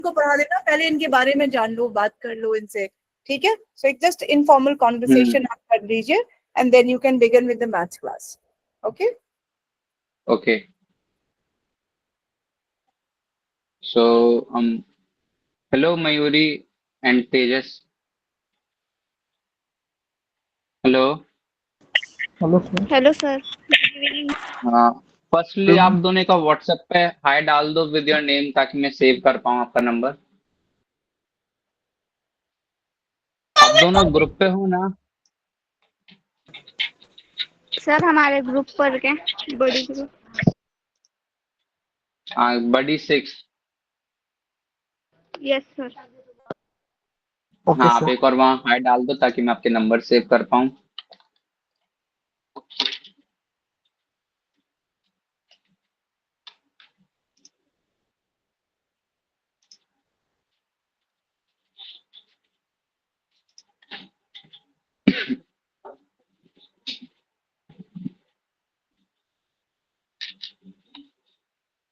को पढ़ा देना, पहले इनके बारे में जान लो, बात कर लो इनसे, ठीक है? सो एक जस्ट इनफॉर्मल कॉन्वर्सेशन आप कर लीजिए and then you can begin with the maths class. Okay okay. So, hello Mayuri and Tejas. Hello. Hello sir. Firstly आप दोनों का व्हाट्सएप पे हाय डाल दो विद योर नेम ताकि मैं सेव कर पाऊँ आपका नंबर. आप दोनों ग्रुप पे हो ना? सर हमारे ग्रुप पर के बड़ी ग्रुप. बडी 6. Yes sir. हाँ, आप एक और वहाँ हाय डाल दो ताकि मैं आपके नंबर सेव कर पाऊँ.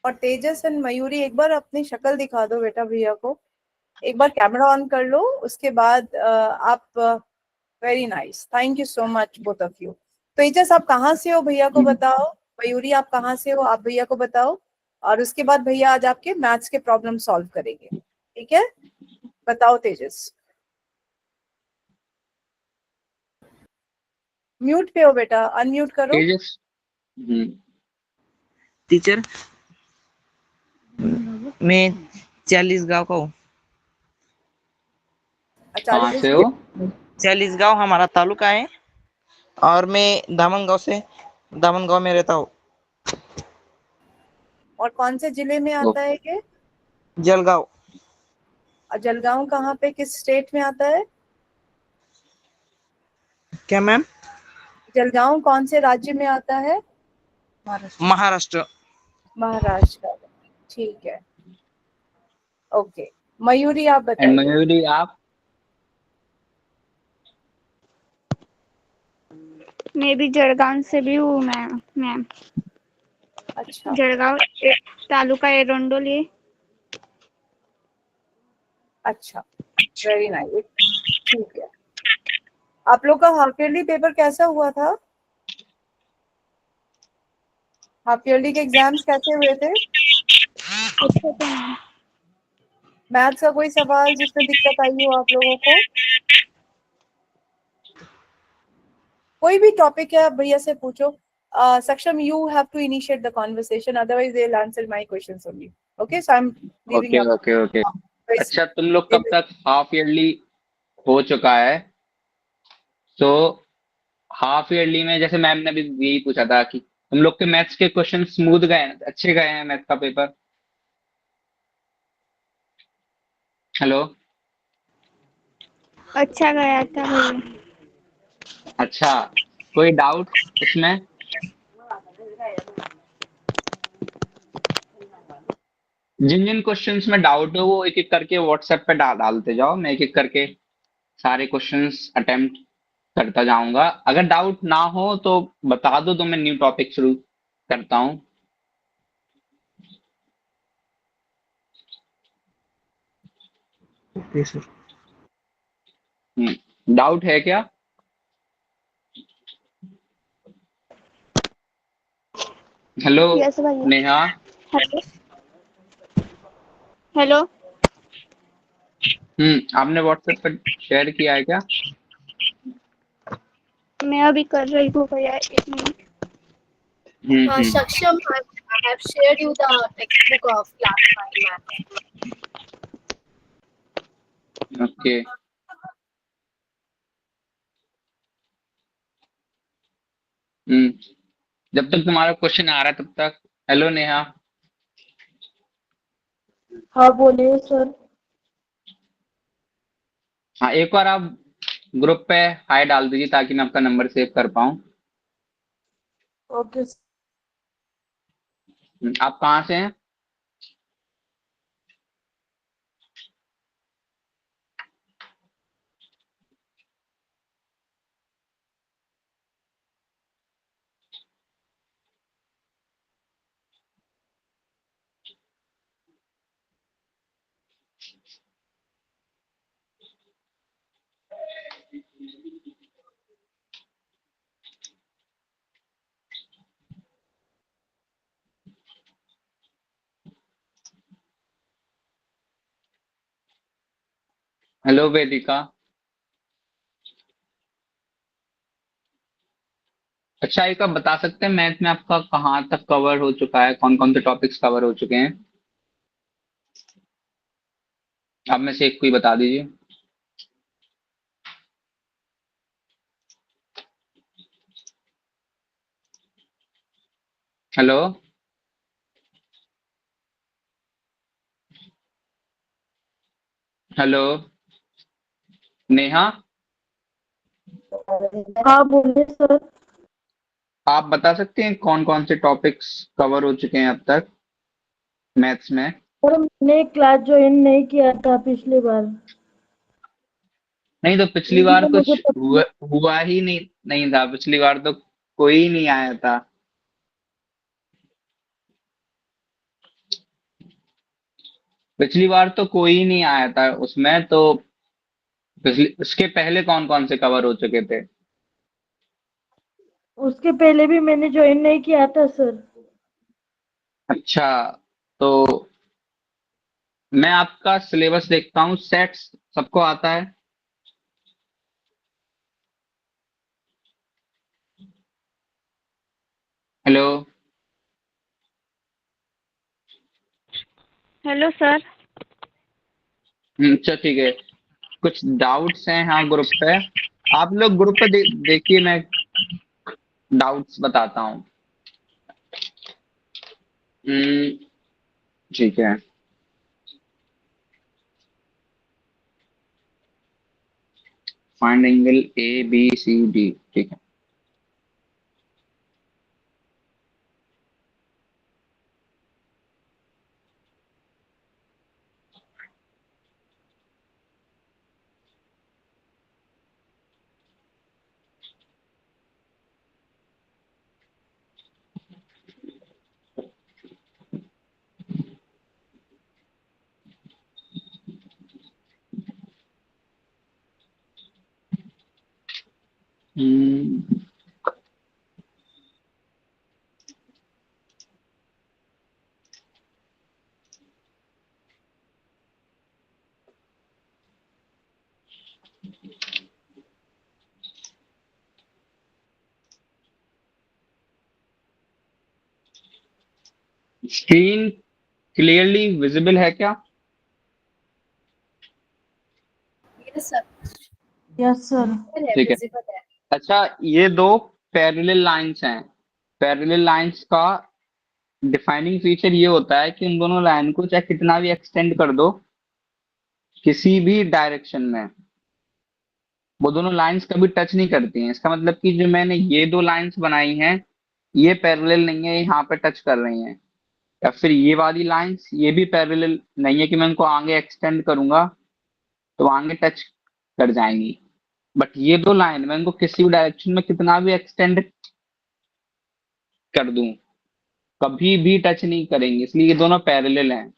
और तेजस एंड मयूरी एक बार अपनी शक्ल दिखा दो बेटा भैया को, एक बार कैमरा ऑन कर लो, उसके बाद आप. Very nice, thank you so much both of you. Tejas आप कहाँ से हो भैया को बताओ, मयूरी आप कहाँ से हो आप भैया को बताओ, और उसके बाद भैया आज आपके मैथ्स के प्रॉब्लम सॉल्व करेंगे, ठीक है? बताओ तेजस. म्यूट पे हो बेटा, अनम्यूट करो. तेजस. टीचर मैं 40 गांव का हूँ. कहाँ से हो? 40 गांव हमारा तालुका है और मैं दामन गांव में रहता हूँ. और कौन से जिले में आता है ये? जलगांव. और जलगांव कहाँ पे, किस स्टेट में आता है? क्या मैम? जलगांव कौन से राज्य में आता है? महाराष्ट्र. महाराष्ट्र. ठीक है, ओके. मयूरी आप एंड बताइए. मयूरी आप? मैं भी जळगांव से भी हूँ मैम. अच्छा जळगांव तालुका एरंडोली. अच्छा, वेरी नाइस, ठीक है. आप लोग का हाफ ईयरली पेपर कैसा हुआ था? हाफ ईयरली के एग्जाम्स कैसे हुए थे? अच्छा तो मैम. मैथ्स का कोई सवाल जिसमें दिक्कत आई हो आप लोगों को? कोई भी टॉपिक है आप भैया से पूछो. Saksham, you have to initiate the conversation, otherwise they'll answer my questions only. Okay, so I'm leaving okay up. Okay okay. अच्छा, तुम लोग कब तक हाफ ईयरली हो चुका है? तो हाफ ईयरली में जैसे मैम ने भी यही पूछा था कि तुम लोग के मैथ्स के क्वेश्चन स्मूथ गए हैं, अच्छे गए हैं मैथ का पेपर? हेलो. अच्छा गया था भैया. अच्छा, कोई डाउट इसमें? जिन जिन क्वेश्चंस में डाउट हो वो एक एक करके व्हाट्सएप पे डालते जाओ, मैं एक एक करके सारे क्वेश्चंस अटेम्प्ट करता जाऊंगा. अगर डाउट ना हो तो बता दो तो मैं न्यू टॉपिक शुरू करता हूँ. Okay sir. डाउट है क्या? हेलो यस भैया. नेहा. हेलो. हेलो. आपने व्हाट्सएप पर शेयर किया है क्या? मैं अभी कर रही हूँ भैया, 1 minute. Saksham, I have shared you the textbook of class 5 math. Okay. जब तक तुम्हारा क्वेश्चन आ रहा है तब तक. हेलो नेहा. हाँ बोलिए सर. हाँ, एक बार आप ग्रुप पे हाय डाल दीजिए ताकि मैं आपका नंबर सेव कर पाऊँ. ओके. आप कहाँ से हैं? हेलो वेदिका। अच्छा, एक आप बता सकते हैं मैथ में आपका कहाँ तक कवर हो चुका है, कौन कौन से टॉपिक्स कवर हो चुके हैं? आप में से एक कोई बता दीजिए। हेलो। हेलो नेहा, हाँ बोलिए सर। आप बता सकते हैं कौन कौन से टॉपिक्स कवर हो चुके हैं अब तक मैथ्स में? सर मैंने क्लास ज्वाइन नहीं किया था पिछली बार, नहीं तो पिछली बार इसलिए कुछ मुझे पता। हुआ ही नहीं, नहीं था पिछली बार तो कोई नहीं आया था। पिछली बार तो कोई नहीं आया था उसमें तो। पिछली उसके पहले कौन कौन से कवर हो चुके थे? उसके पहले भी मैंने ज्वाइन नहीं किया था सर। अच्छा, तो मैं आपका सिलेबस देखता हूँ। सेट्स सबको आता है? हेलो। Hello sir. अच्छा ठीक है। कुछ डाउट्स हैं हाँ ग्रुप पे? आप लोग ग्रुप पे देखिए, मैं डाउट्स बताता हूँ। हम्म, ठीक है। फाइंड एंगल ABCD, ठीक है। हम्म, स्क्रीन क्लियरली विजिबल है क्या? Yes sir. Yes sir. है, ठीक है। विजिबल है। अच्छा, ये दो पैरेलल लाइंस हैं। पैरेलल लाइंस का डिफाइनिंग फीचर ये होता है कि इन दोनों लाइन को चाहे कितना भी एक्सटेंड कर दो किसी भी डायरेक्शन में, वो दोनों लाइंस कभी टच नहीं करती हैं। इसका मतलब कि जो मैंने ये दो लाइंस बनाई हैं ये पैरेलल नहीं है, यहाँ पे टच कर रही हैं। या फिर ये वाली लाइंस ये भी पैरेलल नहीं है कि मैं उनको आगे एक्सटेंड करूंगा तो आगे टच कर जाएंगी। बट ये दो लाइन मैं इनको किसी भी डायरेक्शन में कितना भी एक्सटेंड कर दूं कभी भी टच नहीं करेंगे, इसलिए ये दोनों पैरेलल हैं।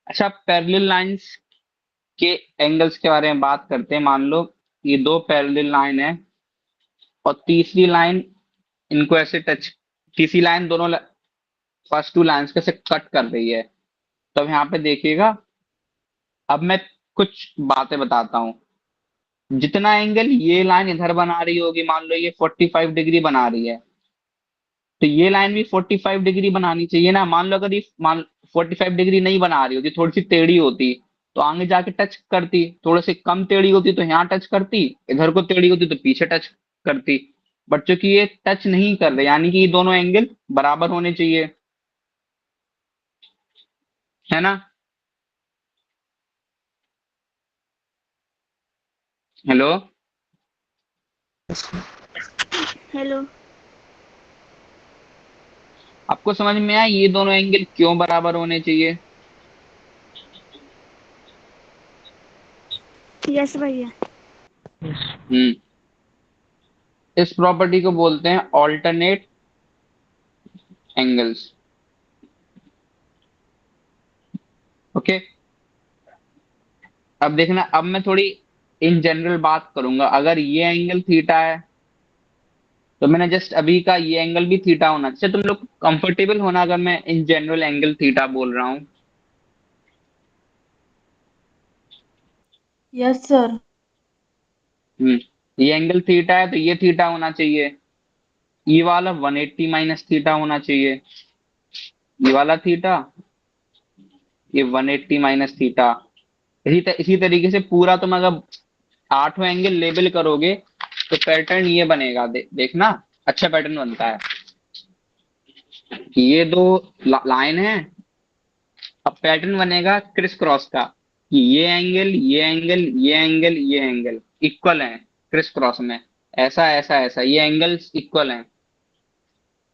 अच्छा, पैरेलल लाइंस के एंगल्स के बारे में बात करते हैं। मान लो ये दो पैरेलल लाइन है और तीसरी लाइन इनको ऐसे टच, तीसरी लाइन दोनों फर्स्ट टू लाइंस को ऐसे कट कर रही है। तो अब यहाँ पे देखिएगा, अब मैं कुछ बातें बताता हूँ। जितना एंगल ये लाइन इधर बना रही होगी, मान लो ये 45 डिग्री बना रही है, तो ये लाइन भी 45 डिग्री बनानी चाहिए ना। मान लो अगर ये मान 45 डिग्री नहीं बना रही होती, थोड़ी सी टेढ़ी होती, तो आगे जाके टच करती। थोड़े से कम टेढ़ी होती तो यहाँ टच करती, इधर को टेढ़ी होती तो पीछे टच करती। बट चूंकि ये टच नहीं कर रहे, यानी कि ये दोनों एंगल बराबर होने चाहिए, है ना? हेलो। हेलो। आपको समझ में आया ये दोनों एंगल क्यों बराबर होने चाहिए? यस भैया। हम्म, इस प्रॉपर्टी को बोलते हैं ऑल्टरनेट एंगल्स। ओके। अब देखना, अब मैं थोड़ी इन जनरल बात करूंगा। अगर ये एंगल थीटा है तो मैंने जस्ट अभी का ये एंगल भी थीटा होना चाहिए। तुम लोग कंफर्टेबल होना अगर मैं इन जनरल एंगल थीटा बोल रहा हूँ? Yes sir. ये एंगल थीटा है तो ये थीटा होना चाहिए। ये वाला 180 माइनस थीटा होना चाहिए। ये वाला थीटा, ये 180 माइनस थीटा। इसी तरीके से पूरा तुम अगर 8 एंगल लेबल करोगे तो पैटर्न ये बनेगा। देखना अच्छा पैटर्न बनता है कि ये दो लाइन है। अब पैटर्न बनेगा क्रिस क्रॉस का कि ये एंगल, ये एंगल, ये एंगल, ये एंगल इक्वल है क्रिस क्रॉस में। ऐसा ऐसा ऐसा ये एंगल्स इक्वल हैं।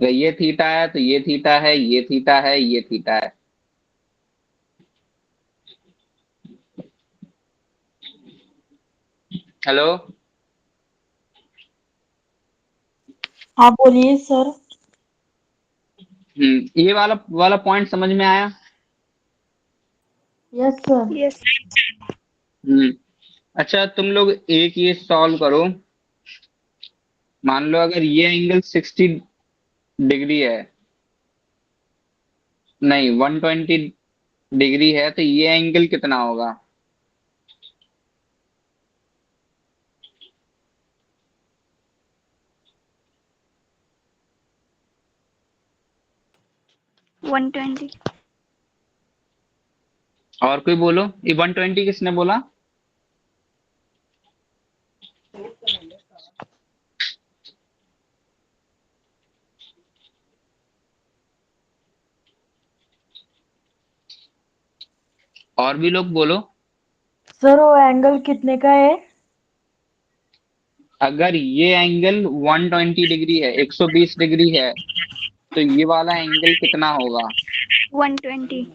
अगर ये थीटा है तो ये थीटा है, ये थीटा है, ये थीटा है। हेलो। हाँ बोलिए सर। ये वाला वाला पॉइंट समझ में आया? Yes sir. यस। हम्म अच्छा तुम लोग एक ये सॉल्व करो। मान लो अगर ये एंगल 60 डिग्री है, नहीं 120 डिग्री है, तो ये एंगल कितना होगा? One twenty. और कोई बोलो, ये 120 किसने बोला? और भी लोग बोलो। सर वो एंगल कितने का है? अगर ये एंगल 120 डिग्री है, 120 डिग्री है, तो ये वाला एंगल कितना होगा? 120।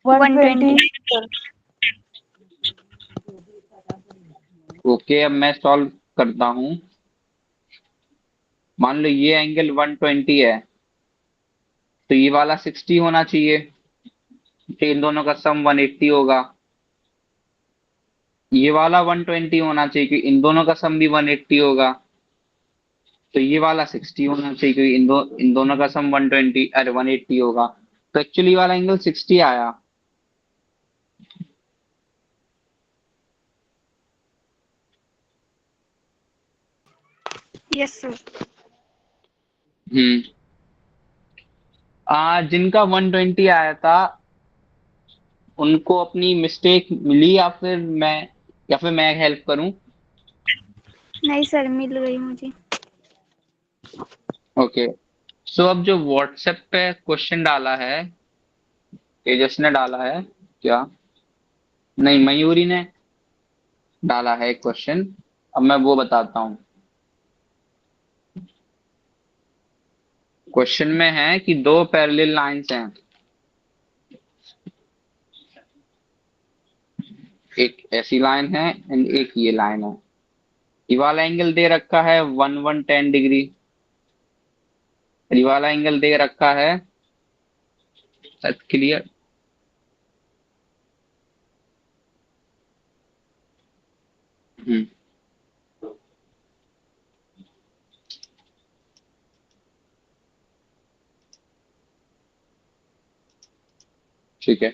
120 120। सर। ओके अब मैं सॉल्व करता हूं। मान लो ये एंगल 120 है तो ये वाला 60 होना चाहिए, तो इन दोनों का सम 180 होगा। ये वाला 120 होना चाहिए क्योंकि इन दोनों का सम भी 180 होगा। तो ये वाला 60 होना चाहिए क्योंकि इन दोनों का सम 120 अरे 180 होगा। तो एक्चुअली वाला एंगल 60 आया। Yes sir. हम्म जिनका 120 आया था उनको अपनी मिस्टेक मिली या फिर मैं हेल्प करूं? नहीं सर, मिल गई मुझे। ओके सो अब जो व्हाट्सएप पे क्वेश्चन डाला है, तेजस ने डाला है क्या? नहीं, मयूरी ने डाला है एक क्वेश्चन। अब मैं वो बताता हूँ। क्वेश्चन में है कि दो पैरेलल लाइंस हैं, एक ऐसी लाइन है एंड एक ये लाइन है। ये वाला एंगल दे रखा है 110 डिग्री, ये वाला एंगल दे रखा है, क्लियर? हम्म ठीक है।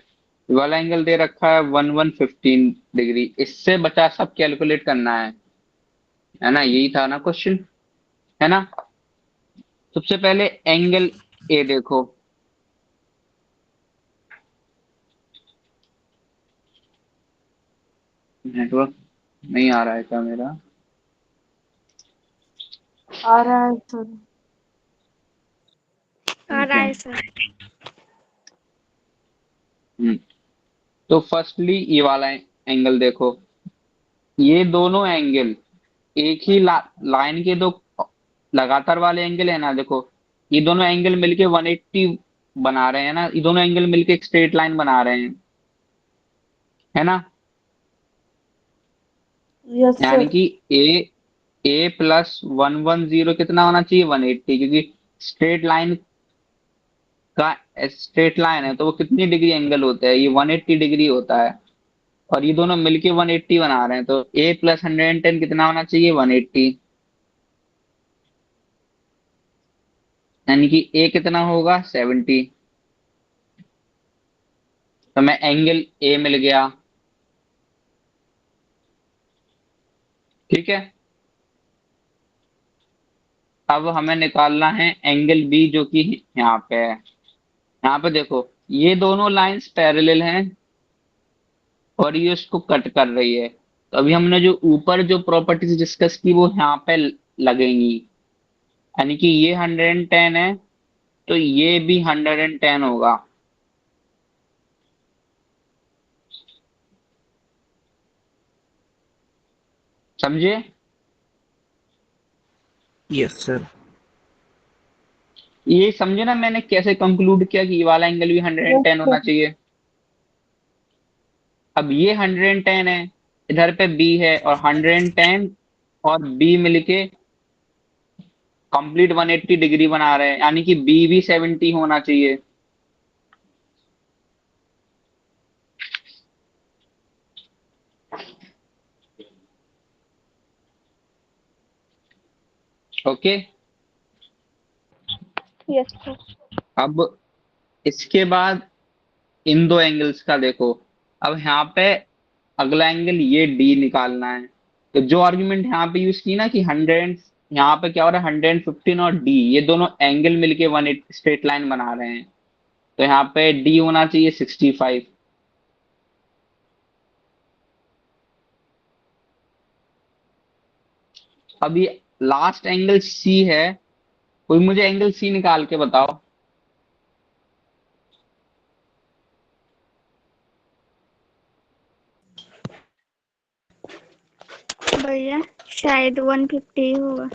ये वाला एंगल दे रखा है 1115 डिग्री। इससे बचा सब कैलकुलेट करना है ना? यही था ना क्वेश्चन, है ना? सबसे पहले एंगल ए देखो। नेटवर्क नहीं आ रहा है क्या मेरा? आ रहा है सर। आ ठीक रहा है। है सर। हम्म तो फर्स्टली ये वाला एंगल देखो। ये दोनों एंगल एक ही लाइन के दो लगातार वाले एंगल है ना। देखो ये दोनों एंगल मिलके 180 बना रहे हैं ना, ये दोनों एंगल मिलके एक स्ट्रेट लाइन बना रहे हैं, है ना? यस यानी सर। कि ए प्लस 110 कितना होना चाहिए? 180, क्योंकि स्ट्रेट लाइन का स्ट्रेट लाइन है तो वो कितनी डिग्री एंगल होता है? ये 180 डिग्री होता है। और ये दोनों मिलके 180 बना रहे हैं तो ए प्लस 110 कितना होना चाहिए? 180। यानी कि ए कितना होगा? 70। तो मैं एंगल ए मिल गया। ठीक है। अब हमें निकालना है एंगल बी जो कि यहाँ पे है। यहाँ पे देखो ये दोनों लाइंस पैरेलल हैं और ये उसको कट कर रही है। तो अभी हमने जो ऊपर जो प्रॉपर्टीज डिस्कस की वो यहाँ पे लगेंगी, यानी कि ये 110 है तो ये भी 110 होगा। समझे? Yes sir. ये समझे ना मैंने कैसे कंक्लूड किया कि ये वाला एंगल भी यस 110 सर। होना चाहिए। अब ये 110 है, इधर पे बी है, और 110 और बी मिलके कंप्लीट 180 डिग्री बना रहे हैं, यानी कि बी भी 70 होना चाहिए। ओके। Yes sir. अब इसके बाद इन दो एंगल्स का देखो। अब यहाँ पे अगला एंगल ये डी निकालना है। तो जो आर्ग्यूमेंट यहाँ पे यूज की ना कि 100, यहाँ पे क्या हो रहा है 115 और डी ये दोनों एंगल मिलके 180 स्ट्रेट लाइन बना रहे हैं। तो यहाँ पे डी होना चाहिए 65। अब ये लास्ट एंगल सी है, कोई मुझे एंगल सी निकाल के बताओ। भैया शायद 150 होगा।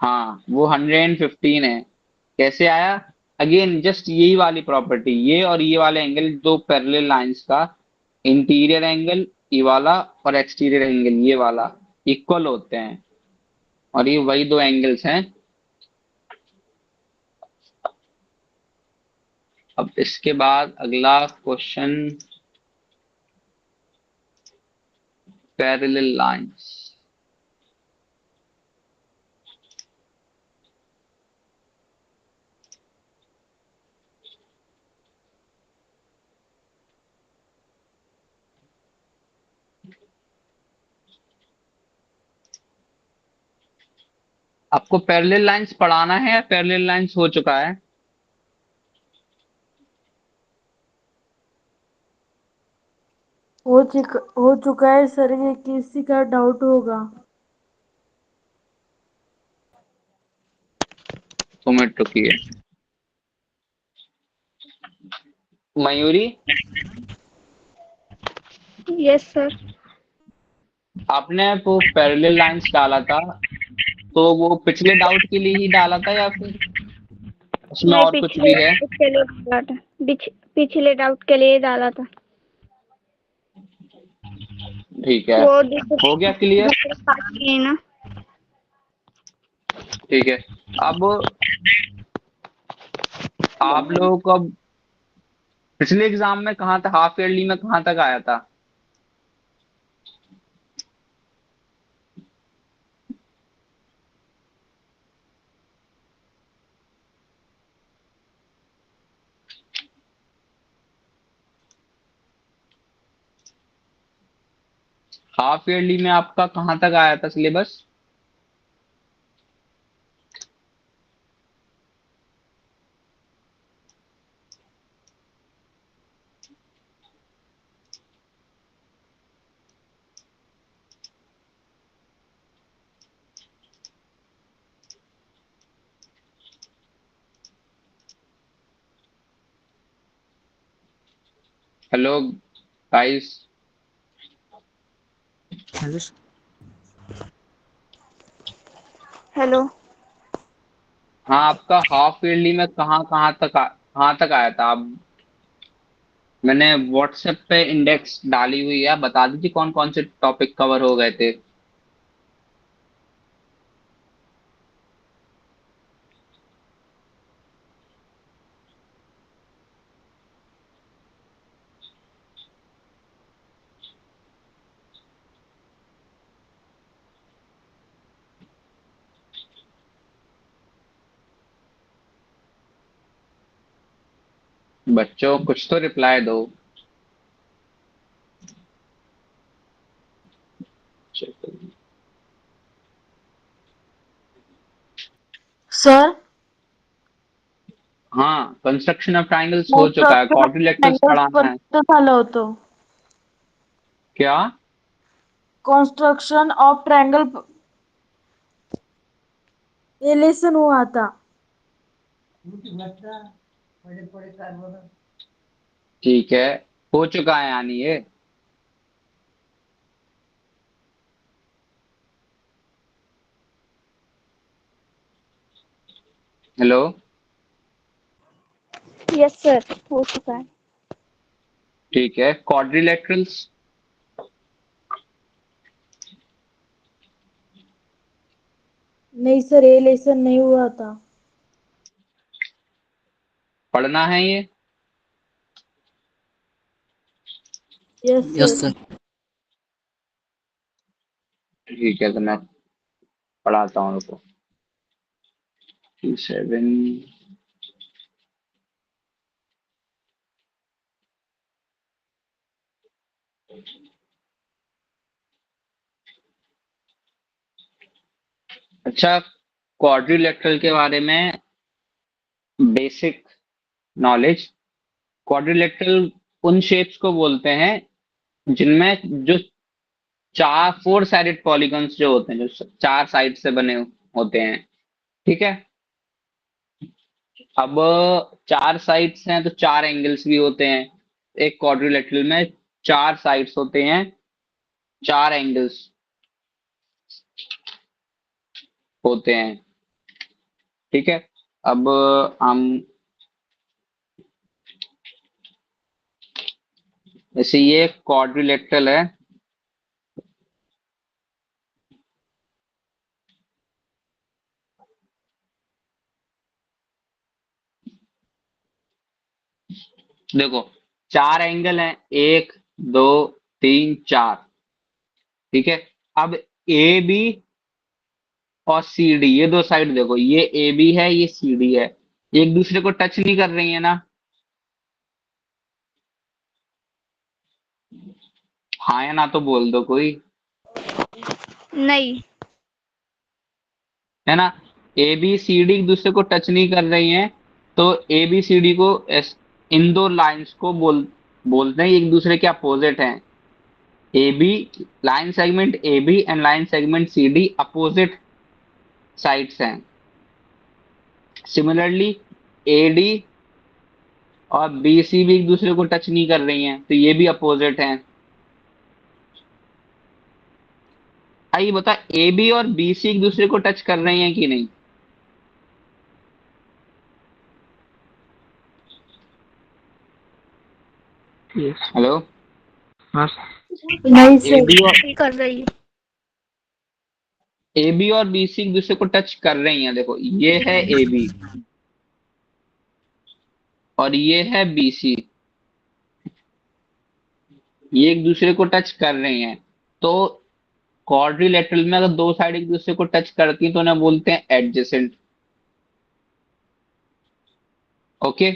हाँ वो 115 है। कैसे आया? अगेन जस्ट यही वाली प्रॉपर्टी, ये और ये वाले एंगल दो पैरेलल लाइंस का इंटीरियर एंगल ये वाला और एक्सटीरियर एंगल ये वाला इक्वल होते हैं, और ये वही दो एंगल्स हैं। अब इसके बाद अगला क्वेश्चन, पैरेलल लाइंस। आपको पैरेलल लाइंस पढ़ाना है या पैरेलल लाइंस हो चुका है? हो चुका है सर, ये किसी का डाउट होगा? तो मैं टुकी है मयूरी। Yes sir. आपने वो पैरेलल लाइंस डाला था तो वो पिछले डाउट के लिए ही डाला था या फिर उसमें नहीं, और कुछ पिछले भी है? डाउट के लिए डाला था। पिछले डाउट के लिए डाला था। ठीक है, वो हो गया क्लियर। दूसरे पार्ट में है ना। ठीक है। अब आप लोगों को अब पिछले एग्जाम में कहाँ तक, हाफ ईयरली में कहाँ तक आया था? हाफ ईयरली में आपका कहाँ तक आया था syllabus? Hello guys. Hello. Hello. हाँ आपका हाफ ईयरली में कहाँ तक आया था आप? मैंने व्हाट्सएप पे इंडेक्स डाली हुई है, आप बता दीजिए कौन कौन से टॉपिक कवर हो गए थे। बच्चों कुछ तो रिप्लाई दो। चेक करिए। सर हाँ, कंस्ट्रक्शन ऑफ ट्राइंगल्स हो चुका है, क्वाड्रिलेटरल्स पढ़ाना है। झालं होतं. क्या? कॉन्स्ट्रक्शन ऑफ ट्रायंगल ये लेसन हुआ था. ठीक है, हो चुका है यानी ये। हेलो, यस सर, हो चुका है। ठीक है, क्वाड्रिलेटरल्स। नहीं सर, ये लेसन नहीं हुआ था. पढ़ना है ये। Yes sir. ठीक है, तो मैं पढ़ाता हूँ रुको। 7। अच्छा, क्वाड्रिलेटरल के बारे में बेसिक नॉलेज। क्वाड्रिलेटरल उन शेप्स को बोलते हैं जिनमें जो 4 साइडेड पॉलीगन्स जो होते हैं, जो 4 साइड से बने होते हैं। ठीक है, अब 4 साइड्स हैं तो 4 एंगल्स भी होते हैं। एक क्वाड्रिलेटरल में 4 साइड्स होते हैं, 4 एंगल्स होते हैं। ठीक है, अब हम जैसे ये क्वाड्रिलेटरल है, देखो 4 एंगल हैं, 1 2 3 4। ठीक है, अब ए बी और सी डी, ये 2 साइड देखो, ये ए बी है, ये सी डी है, ये एक दूसरे को टच नहीं कर रही है ना। हाँ या ना तो बोल दो कोई, नहीं। है ना। ए बी सी डी एक दूसरे को टच नहीं कर रही हैं, तो ए बी सी डी को इन 2 लाइंस को बोलते हैं एक दूसरे के अपोजिट हैं। A B, line segment A B and line segment C D opposite sides हैं। सिमिलरली ए डी और बी सी भी एक दूसरे को टच नहीं कर रही हैं, तो ये भी अपोजिट हैं। आइए बता, ए बी और बी सी एक दूसरे को टच कर रही हैं कि नहीं? हेलो, नहीं ए सर. बी और नहीं कर रही है। ए बी और बी सी एक दूसरे को टच कर रही हैं। देखो ये है ए बी और ये है बी सी, ये एक दूसरे को टच कर रही हैं। तो क्वाड्रिलेटरल में अगर 2 साइड एक दूसरे को टच करती हैं तो उन्हें बोलते हैं एडजेसेंट। Okay,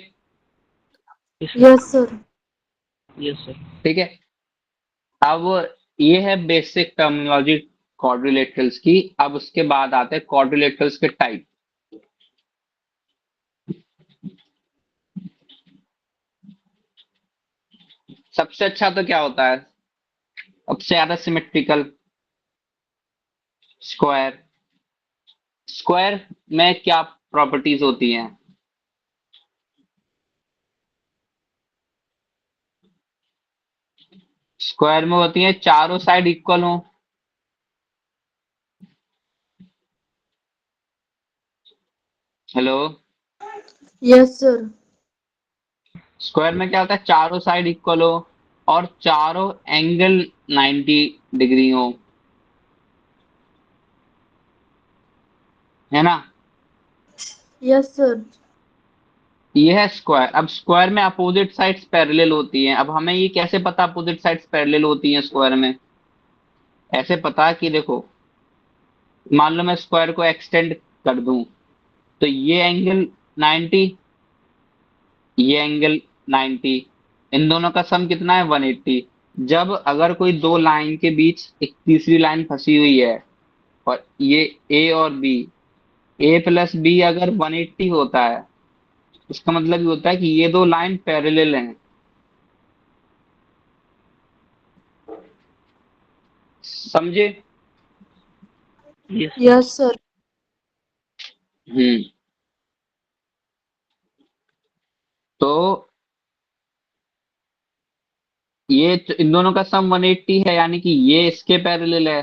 yes sir. ठीक है। अब ये है बेसिक टर्मिनोलॉजी क्वाड्रिलेटरल्स की। अब उसके बाद आते हैं क्वाड्रिलेटरल्स के टाइप। सबसे अच्छा तो क्या होता है, सबसे ज्यादा सिमेट्रिकल? स्क्वायर। स्क्वायर में क्या प्रॉपर्टीज होती हैं? स्क्वायर में होती हैं चारों साइड इक्वल हो। Hello, yes sir. स्क्वायर में क्या होता है, चारों साइड इक्वल हो और चारों एंगल 90 डिग्री हो, है ना। Yes sir. ये है स्क्वायर। अब स्क्वायर में अपोजिट साइड्स पैरेलल होती हैं। अब हमें ये कैसे पता अपोजिट साइड्स पैरेलल होती हैं स्क्वायर में? ऐसे पता कि देखो, मान लो मैं स्क्वायर को एक्सटेंड कर दूं, तो ये एंगल 90, ये एंगल 90, इन दोनों का सम कितना है 180। जब अगर कोई दो लाइन के बीच एक तीसरी लाइन फंसी हुई है और ये ए और बी, ए प्लस बी अगर 180 होता है, इसका मतलब ये होता है कि ये दो लाइन पैरेलल हैं। समझे? Yes yes sir. हम्म। तो ये इन दोनों का सम 180 है, यानी कि ये इसके पैरेलल है।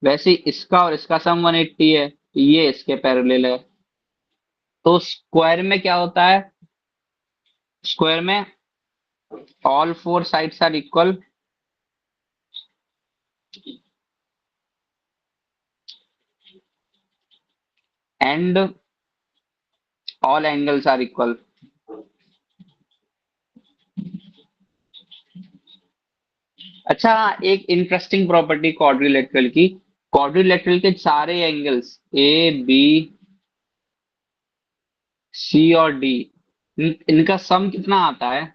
वैसे ही इसका और इसका सम 180 है, तो ये इसके पैरेलल है। तो स्क्वायर में क्या होता है? स्क्वायर में all four sides are equal and all angles are equal. अच्छा, एक इंटरेस्टिंग प्रॉपर्टी क्वाड्रिलेटरल की, क्वाड्रिलेटरल के सारे एंगल्स ए बी सी और डी, इनका सम कितना आता है?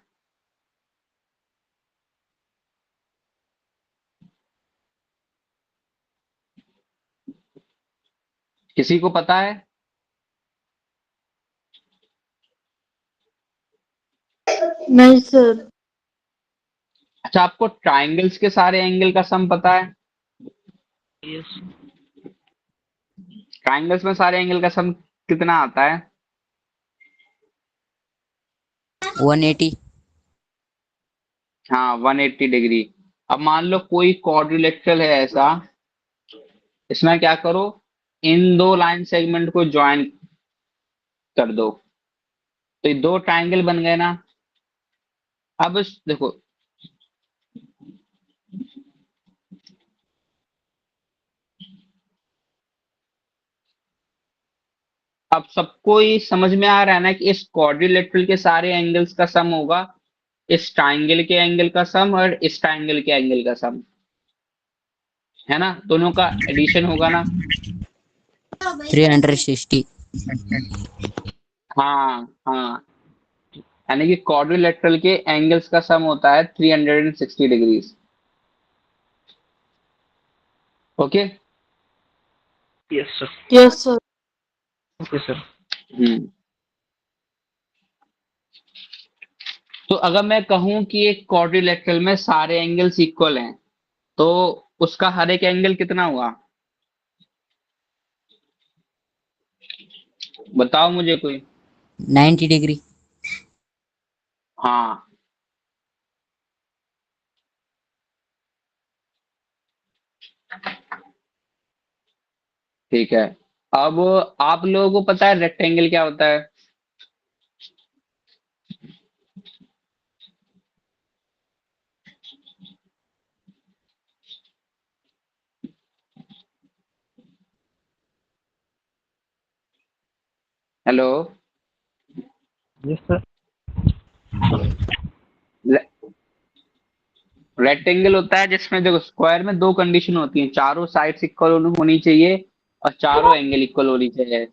किसी को पता है? नहीं सर। अच्छा, आपको ट्राइंगल्स के सारे एंगल का सम पता है? यस ट्राइंगल्स में सारे एंगल का सम कितना आता है? 180। हाँ, 180 डिग्री। अब मान लो कोई क्वाड्रिलेटरल है ऐसा, इसमें क्या करो, इन दो लाइन सेगमेंट को ज्वाइन कर दो, तो ये दो ट्राइंगल बन गए ना। अब देखो, अब सबको ये समझ में आ रहा है ना कि इस क्वाड्रिलेटरल के सारे एंगल्स का सम होगा इस ट्राइंगल के एंगल का सम और इस ट्राइंगल के एंगल का सम, है ना? दोनों का एडिशन होगा ना। 360। हाँ हाँ, यानी कि क्वाड्रिलेटरल के एंगल्स का सम होता है 360 degrees. Okay. Yes sir. Yes sir. Okay sir. Hmm. तो अगर मैं कहूं कि एक क्वाड्रिलेटरल में सारे एंगल्स इक्वल हैं, तो उसका हर एक एंगल कितना हुआ? बताओ मुझे कोई। 90 डिग्री। हाँ, ठीक है। अब आप लोगों को पता है रेक्टेंगल क्या होता है? हेलो? Yes sir. रेक्टेंगल होता है जिसमें देखो स्क्वायर में दो कंडीशन होती हैं, चारों साइड्स इक्वल होनी चाहिए और चारों एंगल इक्वल होनी चाहिए।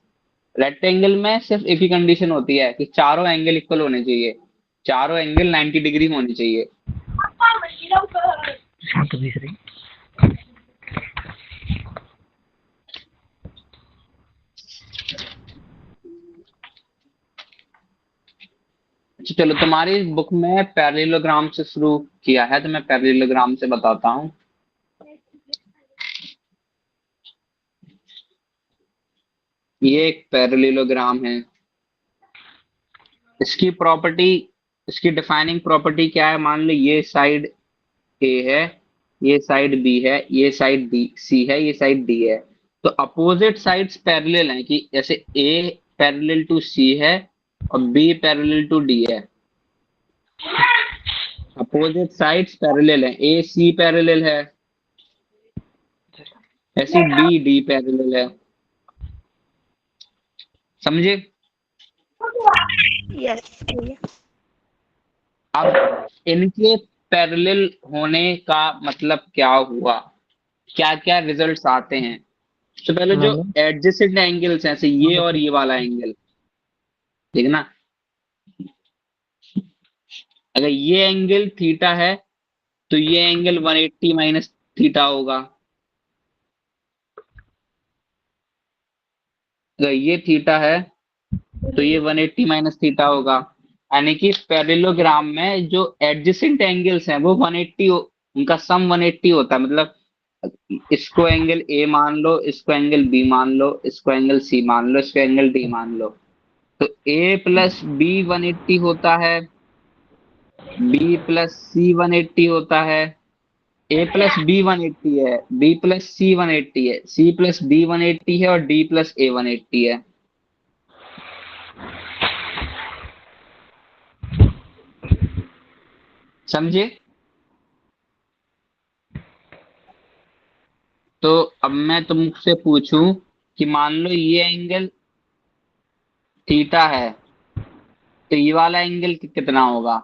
रेक्टेंगल में सिर्फ एक ही कंडीशन होती है कि चारों एंगल इक्वल होने चाहिए, चारों एंगल 90 डिग्री होने चाहिए। शांत दिख रही। अच्छा, चलो, तुम्हारी बुक में पैरेललोग्राम से शुरू किया है तो मैं पैरेललोग्राम से बताता हूँ। ये एक पैरेललोग्राम है। इसकी प्रॉपर्टी, इसकी डिफाइनिंग प्रॉपर्टी क्या है? मान लो ये साइड ए है, ये साइड बी है, ये साइड डी सी है, ये साइड डी है। तो अपोजिट साइड्स पैरेलल हैं, कि जैसे ए पैरेलल टू सी है और बी पैरेलल टू डी है। अपोजिट साइड्स पैरेलल हैं, ए सी पैरेलल है, ऐसे बी डी पैरेलल है। समझे? यस भैया। अब इनके पैरेलल होने का मतलब क्या हुआ, क्या क्या रिजल्ट्स आते हैं? तो पहले जो मैंने एडजेसेंट एंगल्स हैं, जैसे ये और ये वाला एंगल, ठीक है ना? अगर ये एंगल थीटा है तो ये एंगल 180 माइनस थीटा होगा। अगर ये थीटा है तो ये 180 माइनस थीटा होगा। यानी कि पैरेललोग्राम में जो एडजेसेंट एंगल्स हैं वो 180 उनका सम 180 होता है। मतलब इसको एंगल ए मान लो, इसको एंगल बी मान लो, इसको एंगल सी मान लो, इसको एंगल डी मान लो। तो ए प्लस बी 180 होता है, बी प्लस सी 180 होता है, ए प्लस बी 180 है, बी प्लस सी 180 है, सी प्लस डी 180 है और डी प्लस ए 180 है। समझे? तो अब मैं तुमसे पूछूं कि मान लो ये एंगल थीटा है, तो ये वाला एंगल कितना होगा?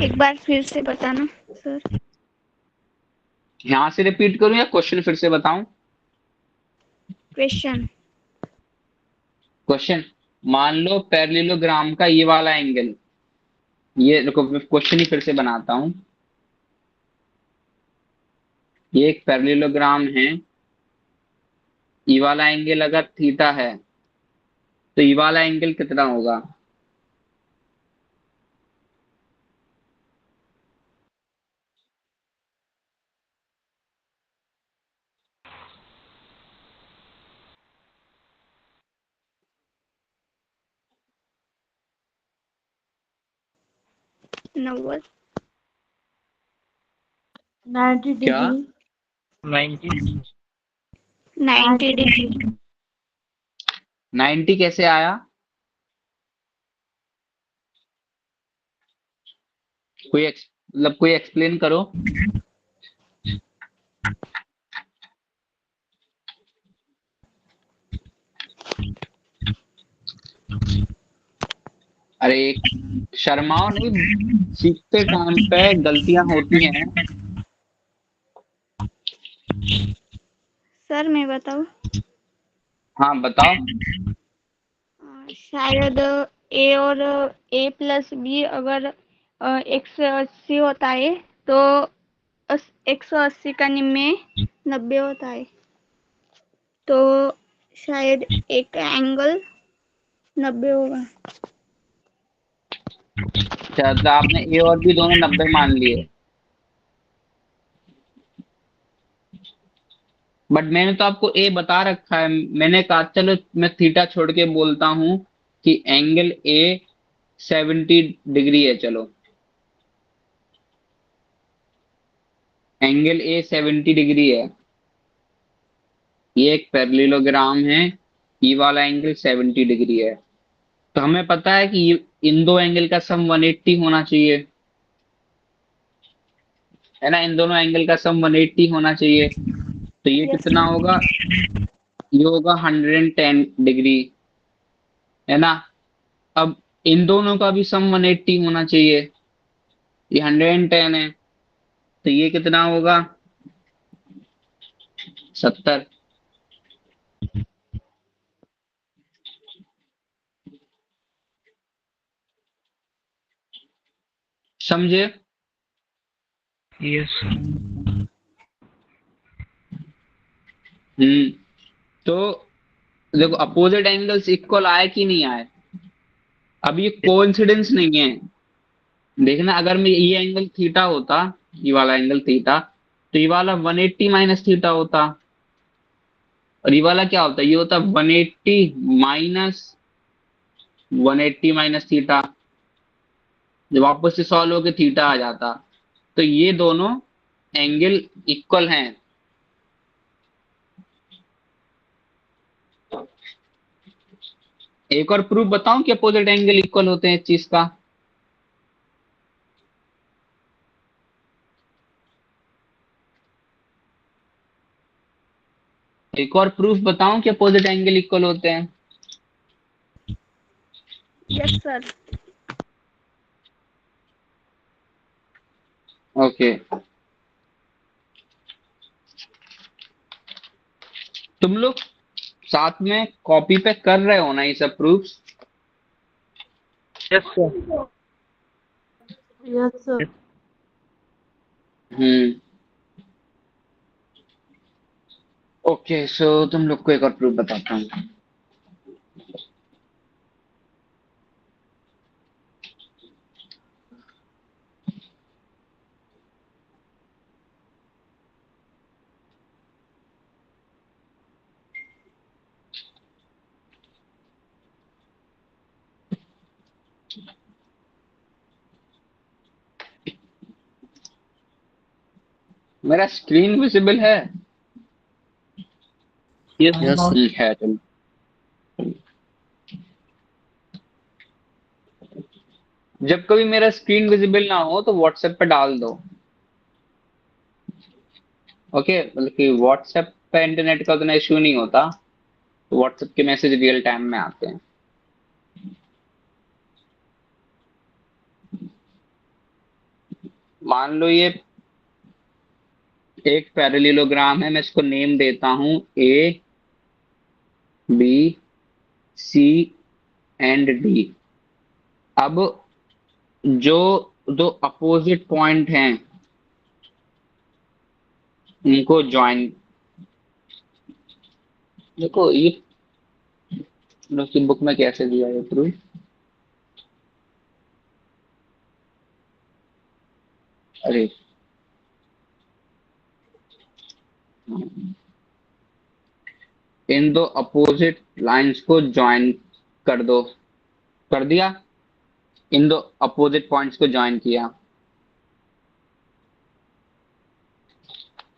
एक बार फिर से बताना सर। यहां से रिपीट करूं या क्वेश्चन फिर से बताऊं? क्वेश्चन। क्वेश्चन, मान लो पैरेललोग्राम का ये वाला एंगल, ये देखो क्वेश्चन ही फिर से बनाता हूं। ये एक पैरेललोग्राम है, ये वाला एंगल अगर थीटा है तो ये वाला एंगल कितना होगा? नंबर 90 क्या? डिग्री। 90 डिग्री। 90 कैसे आया? मतलब कोई एक्सप्लेन करो। अरे शर्माओ नहीं, सीखते टाइम पे गलतियां होती हैं। सर मैं बताऊं? हाँ बताओ। शायद ए और ए प्लस बी अगर 180 होता है तो 180 का निम्न 90 होता है, तो शायद एक एंगल 90 होगा। अच्छा, तो आपने ए और बी दोनों 90 मान लिए, बट मैंने तो आपको ए बता रखा है। मैंने कहा चलो मैं थीटा छोड़ के बोलता हूं कि एंगल ए 70 डिग्री है। चलो एंगल ए 70 डिग्री है, ये एक पैरेललोग्राम है, ये वाला एंगल 70 डिग्री है। तो हमें पता है कि इन दो एंगल का सम 180 होना चाहिए, है ना? इन दोनों एंगल का सम 180 होना चाहिए। तो ये यस कितना सर। होगा? ये होगा 110 डिग्री, है ना? अब इन दोनों का भी सम 180 होना चाहिए, ये 110 है, तो ये कितना होगा? 70। समझे? यस। हम्म। तो देखो अपोजिट एंगल्स इक्वल आए कि नहीं आए? अब ये कोइंसिडेंस नहीं है। देखना, अगर मैं ये एंगल थीटा होता, ये वाला एंगल थीटा, तो ये वाला 180 माइनस थीटा होता, और ये वाला क्या होता? ये होता 180 माइनस 180 माइनस थीटा। जब वापस से सॉल्व होके थीटा आ जाता, तो ये दोनों एंगल इक्वल हैं। एक और प्रूफ बताऊं कि अपोजिट एंगल इक्वल होते हैं इस चीज का? एक और प्रूफ बताऊं कि अपोजिट एंगल इक्वल होते हैं? Yes sir. ओके। तुम लोग साथ में कॉपी पे कर रहे हो ना ये सब proofs? Yes sir. Yes sir. Hmm. Okay, so तुम लोग को एक और प्रूफ बताता हूँ। मेरा स्क्रीन विजिबल है? Yes yes sir. ठीक है, तुम जब कभी मेरा स्क्रीन विजिबल ना हो तो व्हाट्सएप पे डाल दो। ओके, मतलब कि व्हाट्सएप पे इंटरनेट का उतना इश्यू नहीं होता, तो व्हाट्सएप के मैसेज रियल टाइम में आते हैं। मान लो ये एक पैरेललोग्राम है, मैं इसको नेम देता हूं A B C and D. अब जो दो अपोजिट पॉइंट हैं उनको ज्वाइन, देखो ये लोग की बुक में कैसे दिया है प्रूफ। अरे इन दो अपोजिट लाइंस को ज्वाइन कर दो, कर दिया। इन दो अपोजिट पॉइंट्स को ज्वाइन किया।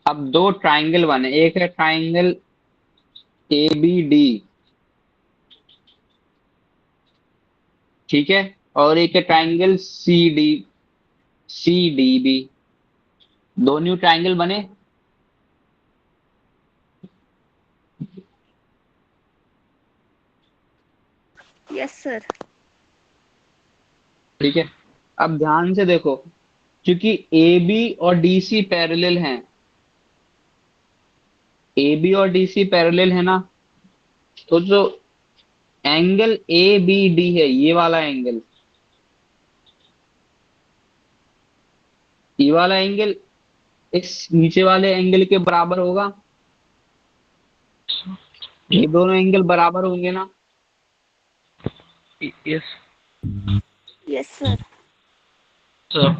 अब दो ट्राइंगल बने, एक है ट्राइंगल ए बी डी, ठीक है, और एक है ट्राइंगल सी डी बी। दो न्यू ट्राइंगल बने। Yes sir. ठीक है, अब ध्यान से देखो, क्योंकि ए बी और डी सी पैरेलल हैं, ए बी और डी सी पैरेलल है ना, तो जो एंगल ए बी डी है, ये वाला एंगल, ये वाला एंगल इस नीचे वाले एंगल के बराबर होगा। ये दोनों एंगल बराबर होंगे ना? Yes yes sir. सर,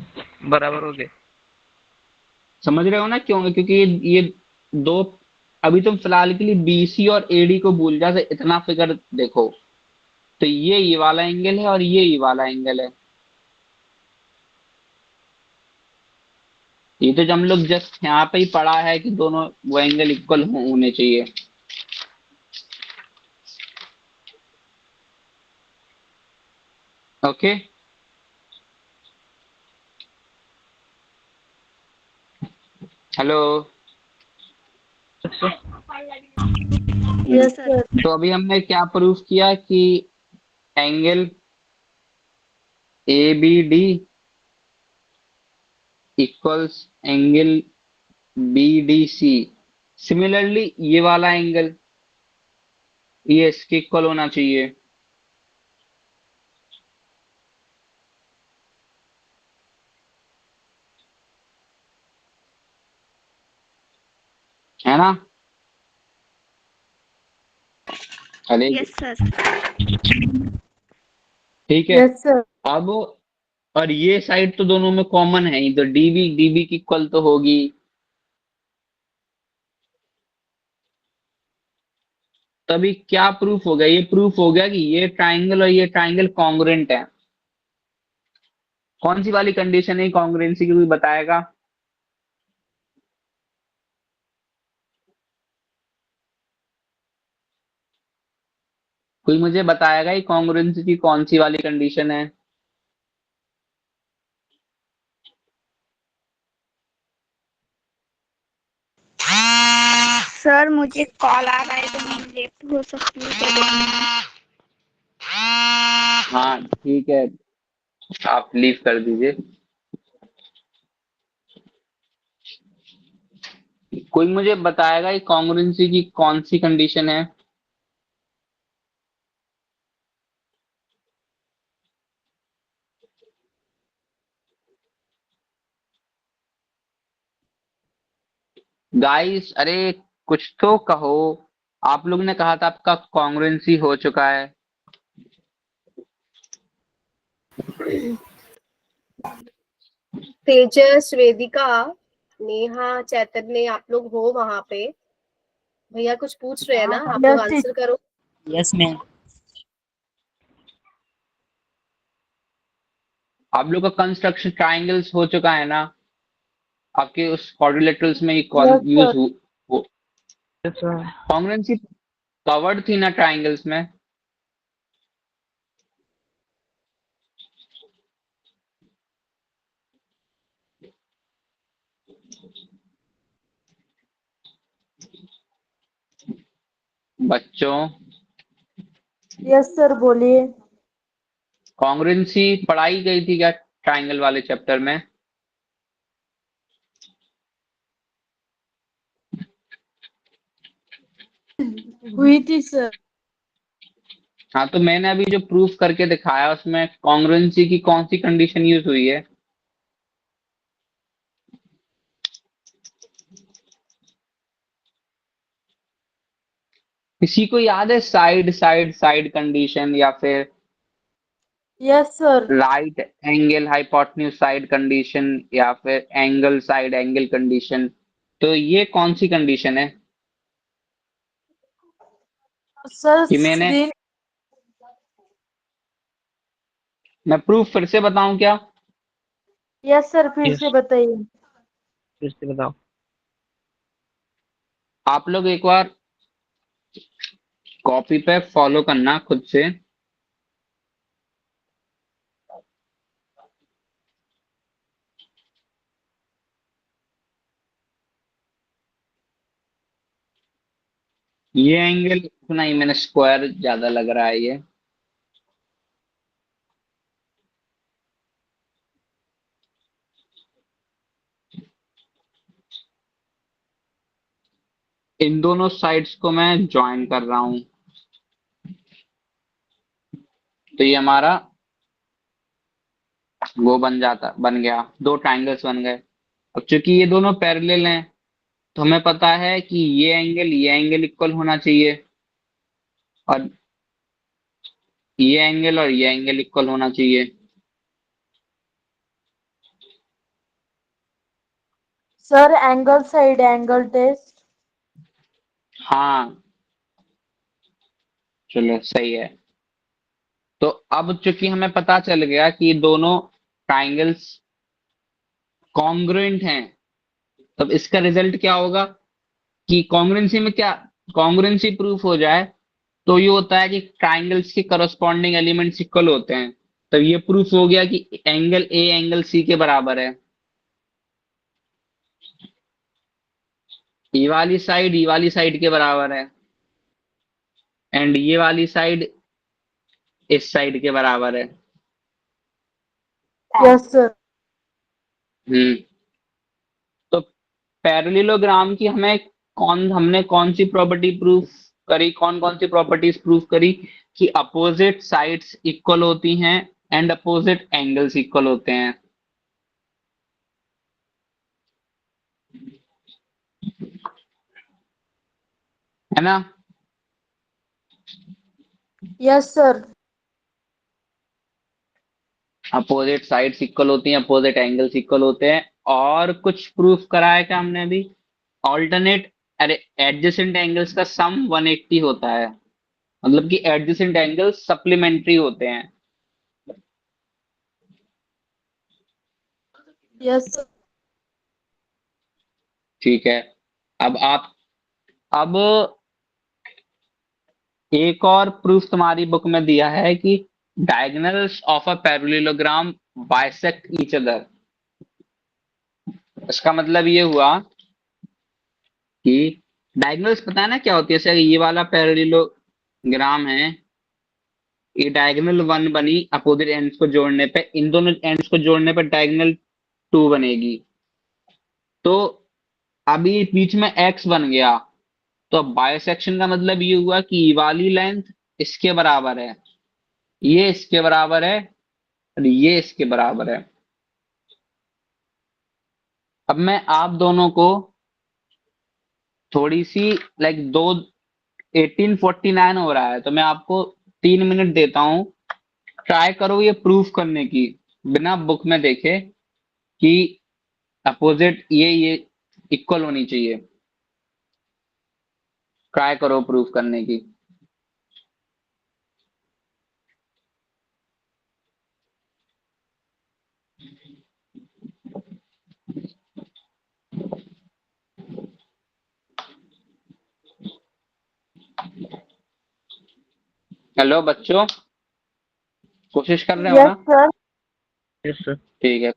बराबर हो गए। समझ रहे हो ना क्यों? क्योंकि ये दो, अभी तुम फिलहाल के लिए बीसी और एडी को भूल जा, से इतना फिगर देखो, तो ये वाला एंगल है और ये वाला एंगल है। ये तो जब हम लोग जस्ट यहाँ पे ही पढ़ा है कि दोनों वो एंगल इक्वल होने चाहिए। Okay, hello. Yes yes sir. Sir. तो अभी हमने क्या प्रूफ किया कि angle A B D equals angle B D C. Similarly ये वाला एंगल ये इसके इक्वल होना चाहिए, है ना? अरे यस सर। ठीक है। Yes sir. अब और ये साइड तो दोनों में कॉमन है ही, तो डीबी की इक्वल तो होगी। तभी क्या प्रूफ हो गया? ये प्रूफ हो गया कि ये ट्राइंगल और ये ट्राइंगल कॉन्ग्रुएंट है। कौन सी वाली कंडीशन है कॉन्ग्रुएंसी की, कोई बताएगा? कोई मुझे बताएगा ये कॉन्ग्रुएंसी की कौन सी वाली कंडीशन है? सर मुझे कॉल आ रहा है तो मैं लेट हो सकती हूँ तो 2 मिनट। हाँ ठीक है, आप लीव कर दीजिए। कोई मुझे बताएगा ये कॉन्ग्रुएंसी की कौन सी कंडीशन है? गाइस अरे कुछ तो कहो। आप लोग ने कहा था आपका कॉन्ग्रुएंसी हो चुका है। तेजस, वेदिका, नेहा, चैतन्य, आप लोग हो वहां पे? भैया कुछ पूछ रहे हैं ना, आप लोग यस आंसर करो। Yes ma'am. आप लोग का कंस्ट्रक्शन ट्राइंगल्स हो चुका है ना? आपके उस क्वाड्रिलेटरल्स में ये कौन यस यूज सर। हो? कॉन्ग्रुएंसी कवर्ड थी ना ट्राइंगल्स में? बच्चों यस सर बोलिए। कॉन्ग्रुएंसी पढ़ाई गई थी क्या ट्राइंगल वाले चैप्टर में? हुई थी सर। हाँ तो मैंने अभी जो प्रूफ करके दिखाया उसमें कॉन्ग्रुएंसी की कौन सी कंडीशन यूज हुई है? किसी को याद है साइड साइड साइड कंडीशन या फिर yes sir. Right angle hypotenuse side condition या फिर एंगल साइड एंगल कंडीशन? तो ये कौन सी कंडीशन है सर कि मैंने स्क्रीन। मैं प्रूफ फिर से बताऊं क्या? यस सर फिर यस, से बताइए। फिर से बताओ। आप लोग एक बार कॉपी पे फॉलो करना खुद से। ये एंगल नहीं, मैंने स्क्वायर ज्यादा लग रहा है ये। इन दोनों साइड्स को मैं ज्वाइन कर रहा हूं तो ये हमारा वो बन गया, दो ट्राइंगल्स बन गए। अब चूंकि ये दोनों पैरेलल हैं तो हमें पता है कि ये एंगल इक्वल होना चाहिए और ये एंगल इक्वल होना चाहिए। Sir angle side angle test. हाँ चलो सही है। तो अब चूंकि हमें पता चल गया कि दोनों ट्राइंगल्स कॉन्ग्रुएंट हैं, तब इसका रिजल्ट क्या होगा कि कॉन्ग्रुएंसी में क्या, कॉन्ग्रुएंसी प्रूफ हो जाए तो ये होता है कि ट्राइंगल्स के करस्पॉन्डिंग एलिमेंट्स इक्वल होते हैं। तब ये प्रूफ हो गया कि एंगल ए एंगल सी के बराबर है। ये वाली साइड के बराबर है एंड ये वाली साइड इस साइड के बराबर है। Yes sir. हम्म। तो पैरेललोग्राम की हमने कौन सी प्रॉपर्टी प्रूफ करी, कौन कौन सी प्रॉपर्टीज प्रूफ करी कि अपोजिट साइड्स इक्वल होती हैं एंड अपोजिट एंगल्स इक्वल होते हैं, है ना? Yes sir. Opposite sides equal होती हैं, अपोजिट एंगल्स इक्वल होते हैं। और कुछ प्रूफ कराया क्या हमने अभी? ऑल्टरनेट, अरे एडजेसेंट एंगल्स का सम 180 होता है, मतलब कि एडजेसेंट एंगल्स सप्लीमेंट्री होते हैं। Yes sir. ठीक है। अब एक और प्रूफ तुम्हारी बुक में दिया है कि diagonals of a parallelogram bisect each other. इसका मतलब ये हुआ कि डायगोनल्स पता है ना क्या होती है? जैसे ये वाला पैरेललोग्राम है, ये डायगोनल 1 बनी अपोजिट एंड्स को जोड़ने पे, इन दोनों एंड्स को जोड़ने पे डायगोनल 2 बनेगी। तो अभी बीच में एक्स बन गया, तो बाइसेक्शन का मतलब ये हुआ कि ये वाली लेंथ इसके बराबर है, ये इसके बराबर है, और ये इसके बराबर है। अब मैं आप दोनों को थोड़ी सी लाइक दो 1849 हो रहा है, तो मैं आपको 3 मिनट देता हूं, ट्राई करो ये प्रूफ करने की बिना बुक में देखे कि अपोजिट ये इक्वल होनी चाहिए। ट्राई करो प्रूफ करने की। हेलो बच्चों, कोशिश कर रहे हो यस ना? सर। Yes sir. ठीक है।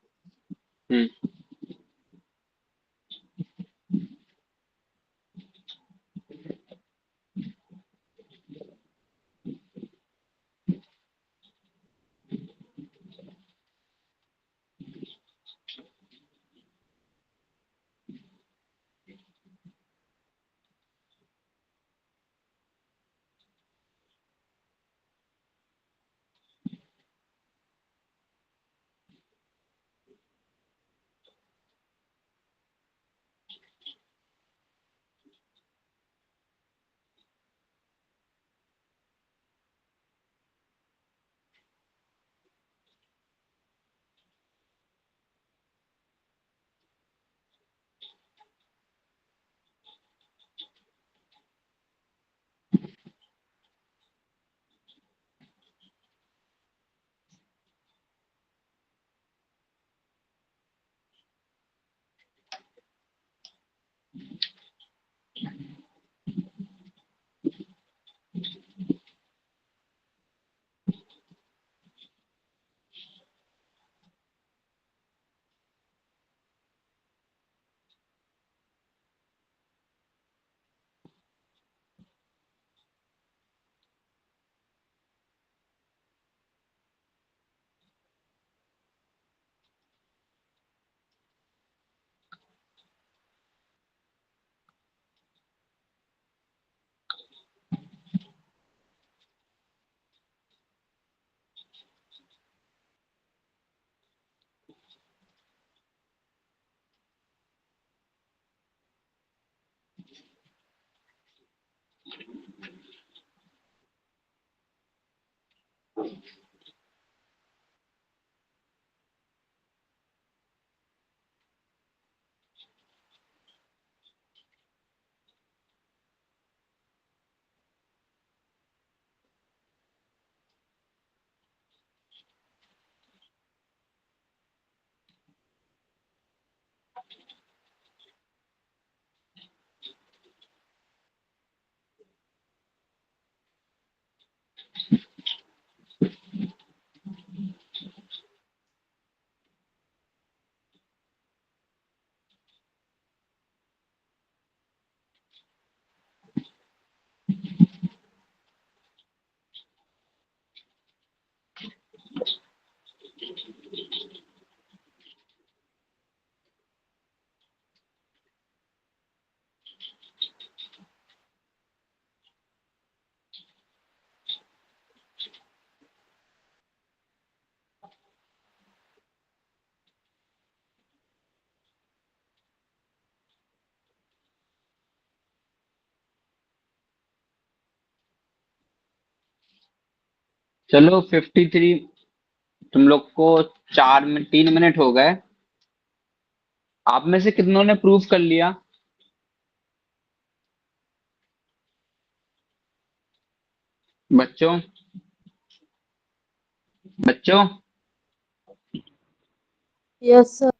हम्म। चलो 53, तुम लोग को 3 मिनट हो गए। आप में से कितनों ने प्रूफ कर लिया? बच्चों, बच्चों, यस सर।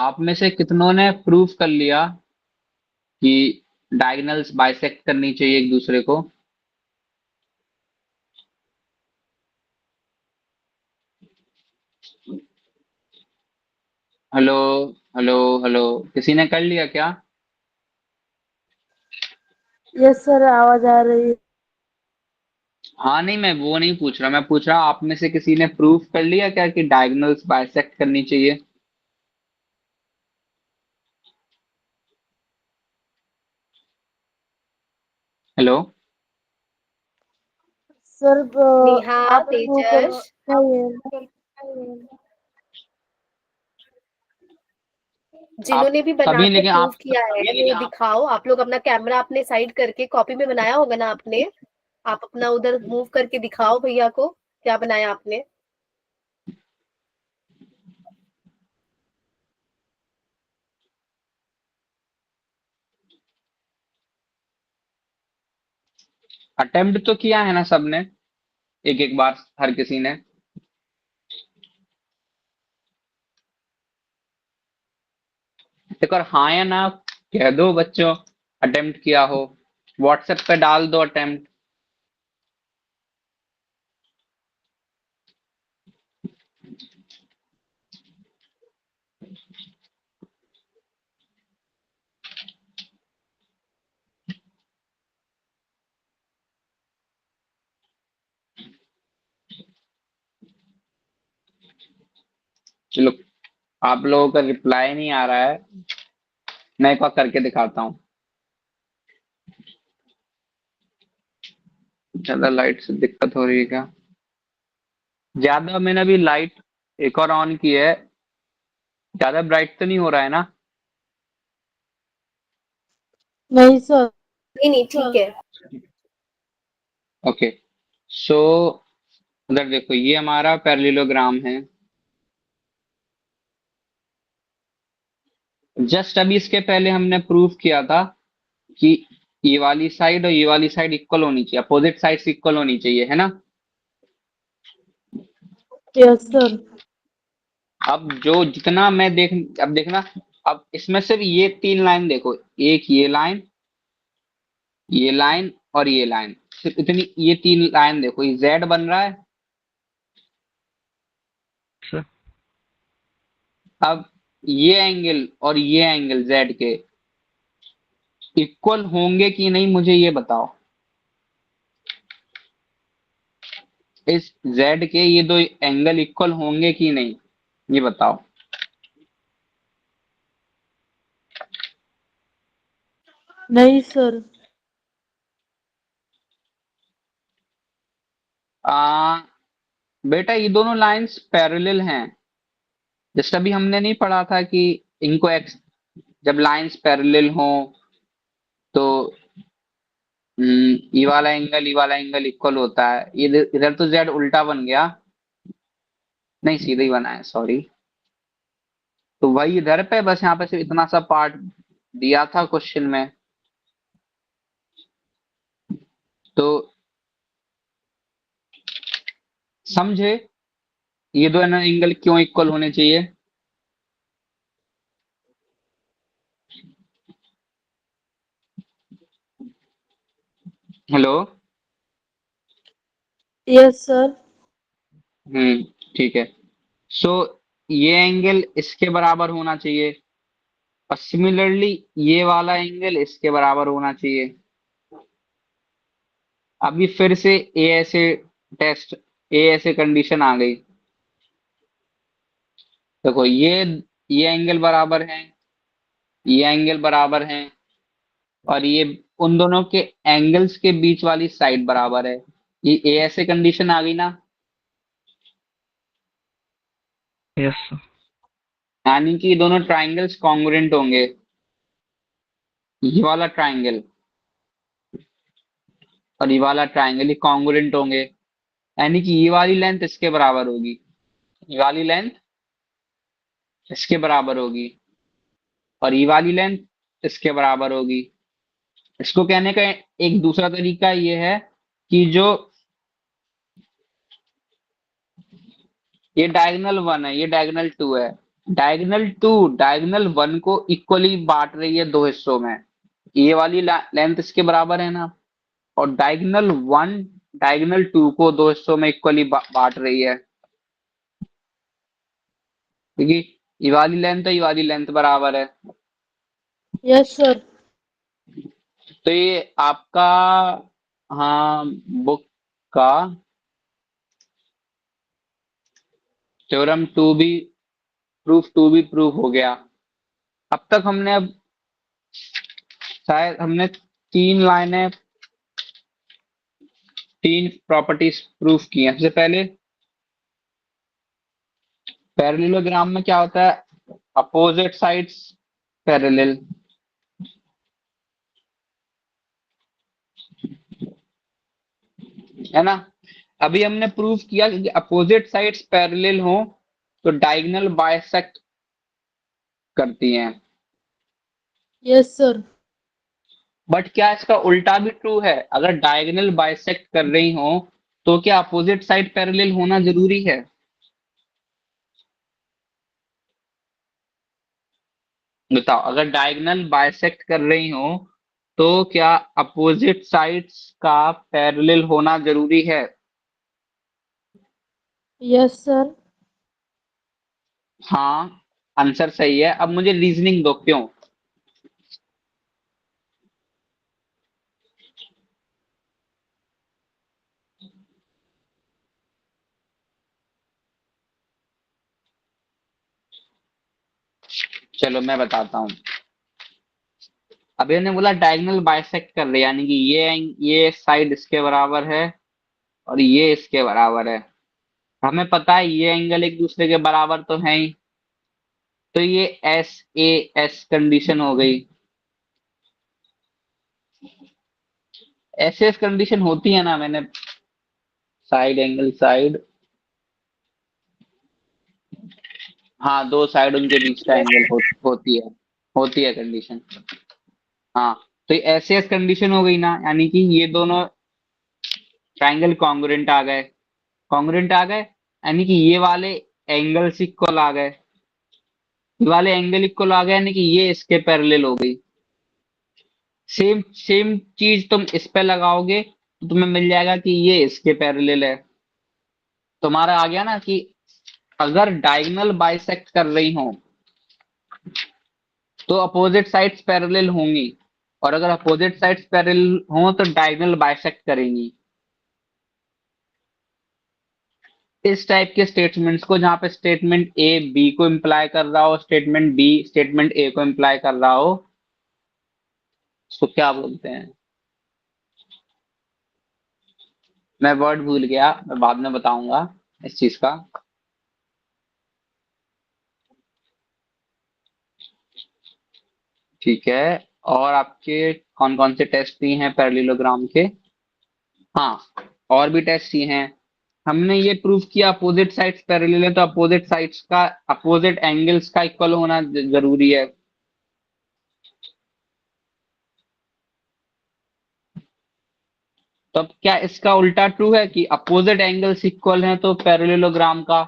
आप में से कितनों ने प्रूफ कर लिया कि डायगोनल्स बाइसेक्ट करनी चाहिए एक दूसरे को? हेलो, हेलो, हेलो, किसी ने कर लिया क्या? यस सर, आवाज आ रही है। हाँ नहीं, मैं वो नहीं पूछ रहा, मैं पूछ रहा आप में से किसी ने प्रूफ कर लिया क्या कि डायगोनल्स बाइसेक्ट करनी चाहिए? हेलो। सर नेहा, आप वो करो तेजस, नहीं, जिन्होंने भी बना सभी, के लेकिन प्रूव आप किया है वो दिखाओ। आप लोग अपना कैमरा अपने साइड करके, कॉपी में बनाया होगा ना आपने, आप अपना उधर मूव करके दिखाओ भैया को क्या बनाया आपने। अटेम्प्ट तो किया है ना सबने, एक एक बार हर किसी ने। एक और हाँ या ना कह दो बच्चों, अटेम्प्ट किया हो। व्हाट्सएप पे डाल दो अटेम्प्ट। चलो, आप लोगों का रिप्लाई नहीं आ रहा है, मैं एक बार करके दिखाता हूँ। ज्यादा लाइट से दिक्कत हो रही है क्या? ज्यादा मैंने अभी लाइट एक और ऑन की है, ज्यादा ब्राइट तो नहीं हो रहा है ना? नहीं सर। नहीं नहीं, ठीक है। ओके। सो उधर देखो, ये हमारा पैरेललोग्राम है। जस्ट अभी इसके पहले हमने प्रूव किया था कि ये वाली साइड और ये वाली साइड इक्वल होनी चाहिए, अपोजिट साइड्स इक्वल होनी चाहिए, है ना? Yes sir. अब जो जितना मैं देख, अब देखना, अब इसमें सिर्फ ये तीन लाइन देखो, एक ये लाइन, ये लाइन और ये लाइन, सिर्फ इतनी ये तीन लाइन देखो, ये जेड बन रहा है। सर। अब ये एंगल और ये एंगल जेड के इक्वल होंगे कि नहीं, मुझे ये बताओ। इस जेड के ये दो एंगल इक्वल होंगे कि नहीं, ये बताओ। नहीं सर। आ, बेटा ये दोनों लाइंस पैरेलल हैं। जैसे अभी हमने नहीं पढ़ा था कि इनको एक्स, जब लाइंस पैरेलल हो तो ये वाला एंगल इक्वल होता है। ये इधर तो जेड उल्टा बन गया, नहीं सीधा ही बना है, सॉरी। तो वही इधर पे, बस यहाँ पे सिर्फ इतना सा पार्ट दिया था क्वेश्चन में। तो समझे ये दो एंगल क्यों इक्वल होने चाहिए? हेलो। Yes sir. ठीक है। सो ये एंगल इसके बराबर होना चाहिए, और सिमिलरली ये वाला एंगल इसके बराबर होना चाहिए। अभी फिर से ए ऐसे टेस्ट, ए ऐसे कंडीशन आ गई। देखो ये एंगल बराबर है, ये एंगल बराबर है, और ये उन दोनों के एंगल्स के बीच वाली साइड बराबर है। ये ए ऐसे कंडीशन आ गई ना, यस सर। यानी कि ये दोनों ट्राइंगल्स कॉन्ग्रुएंट होंगे। ये वाला ट्राइंगल और ये वाला ट्राइंगल ये कॉन्ग्रुएंट होंगे, यानी कि ये वाली लेंथ इसके बराबर होगी, ये वाली लेंथ इसके बराबर होगी, और ये वाली लेंथ इसके बराबर होगी। इसको कहने का एक दूसरा तरीका ये है कि जो ये डायगोनल वन है, ये डायगोनल टू है, डायगोनल टू डायगोनल वन को इक्वली बांट रही है दो हिस्सों में। ये वाली लेंथ इसके बराबर है ना, और डायगोनल वन डायगोनल टू को दो हिस्सों में इक्वली बांट रही है, क्योंकि ये वाली लेंथ है, ये वाली लेंथ बराबर है। Yes sir. तो ये आपका, हाँ, बुक का थ्योरम टू भी प्रूफ हो गया। अब तक हमने, अब शायद हमने तीन लाइनें 3 प्रॉपर्टीज प्रूफ की हैं। सबसे पहले पैरेललोग्राम में क्या होता है, अपोजिट साइड्स पैरेलल, है ना। अभी हमने प्रूफ किया कि अपोजिट साइड्स पैरेलल हो तो डायगोनल बाइसेक्ट करती हैं। Yes sir. बट क्या इसका उल्टा भी ट्रू है, अगर डायगोनल बाइसेक्ट कर रही हो तो क्या अपोजिट साइड पैरेलल होना जरूरी है? बताओ, अगर डायगोनल बाइसेक्ट कर रही हो तो क्या अपोजिट साइड्स का पैरेलल होना जरूरी है? Yes sir. हाँ, आंसर सही है। अब मुझे रीजनिंग दो, क्यों? चलो मैं बताता हूँ। अभी हमने बोला डायगोनल बाइसेक्ट कर रही है, यानी कि ये साइड इसके बराबर है और ये इसके बराबर है। हमें पता है ये एंगल एक दूसरे के बराबर तो है ही, तो ये एस ए एस कंडीशन हो गई। एस एस कंडीशन होती है ना, मैंने साइड एंगल साइड, हाँ, दो साइड उनके बीच का एंगल होती है कंडीशन। हाँ, तो एस एस कंडीशन हो गई ना, यानी कि ये दोनों ट्राइंगल कॉन्ग्रुएंट आ गए। कॉन्ग्रुएंट आ गए यानी कि ये वाले एंगल्स इक्वल आ गए, ये वाले एंगल इक्वल आ गए, यानी कि ये इसके पैरेलल हो गई। सेम सेम चीज तुम इस पे लगाओगे तो तुम्हें मिल जाएगा कि ये इसके पैरेलल है। तुम्हारा आ गया ना कि अगर डायगोनल बाइसेक्ट कर रही हो तो अपोजिट साइड्स पैरेलल होंगी, और अगर अपोजिट साइड्स पैरेलल हो तो डायगोनल बाइसेक्ट करेंगी। इस टाइप के स्टेटमेंट्स को, जहां पे स्टेटमेंट ए बी को इंप्लाई कर रहा हो, स्टेटमेंट बी स्टेटमेंट ए को इंप्लाई कर रहा हो, उसको क्या बोलते हैं? मैं वर्ड भूल गया, मैं बाद में बताऊंगा इस चीज का। ठीक है, और आपके कौन कौन से टेस्ट दिए हैं पैरेललोग्राम के? हाँ, और भी टेस्ट दिए हैं। हमने ये प्रूफ किया अपोजिट साइड्स पैरेलल है तो अपोजिट साइड्स का, अपोजिट एंगल्स का इक्वल होना जरूरी है। तो अब क्या इसका उल्टा ट्रू है कि अपोजिट एंगल्स इक्वल हैं तो पैरेललोग्राम का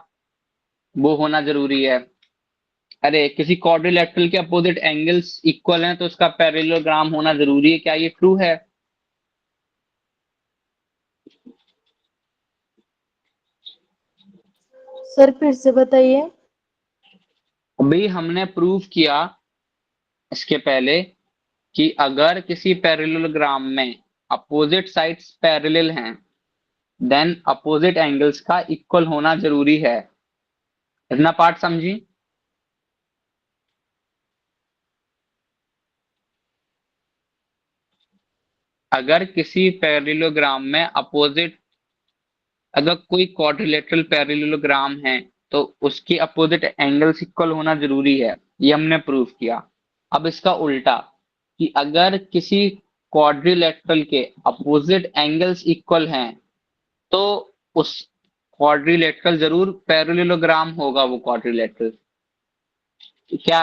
वो होना जरूरी है? अरे, किसी क्वाड्रिलेटरल के अपोजिट एंगल्स इक्वल हैं तो उसका पैरेललोग्राम होना जरूरी है, क्या ये ट्रू है? सर फिर से बताइए। अभी हमने प्रूव किया इसके पहले कि अगर किसी पैरेललोग्राम में अपोजिट साइड्स पैरेलल हैं देन अपोजिट एंगल्स का इक्वल होना जरूरी है। इतना पार्ट समझी? अगर किसी पैरेललोग्राम में अपोजिट, अगर कोई क्वाड्रिलेटरल पैरेललोग्राम है तो उसकी अपोजिट एंगल्स इक्वल होना जरूरी है, ये हमने प्रूव किया। अब इसका उल्टा, कि अगर किसी क्वाड्रिलेटरल के अपोजिट एंगल्स इक्वल हैं तो उस क्वाड्रिलेटरल जरूर पैरेललोग्राम होगा वो क्वाड्रिलेटरल। क्या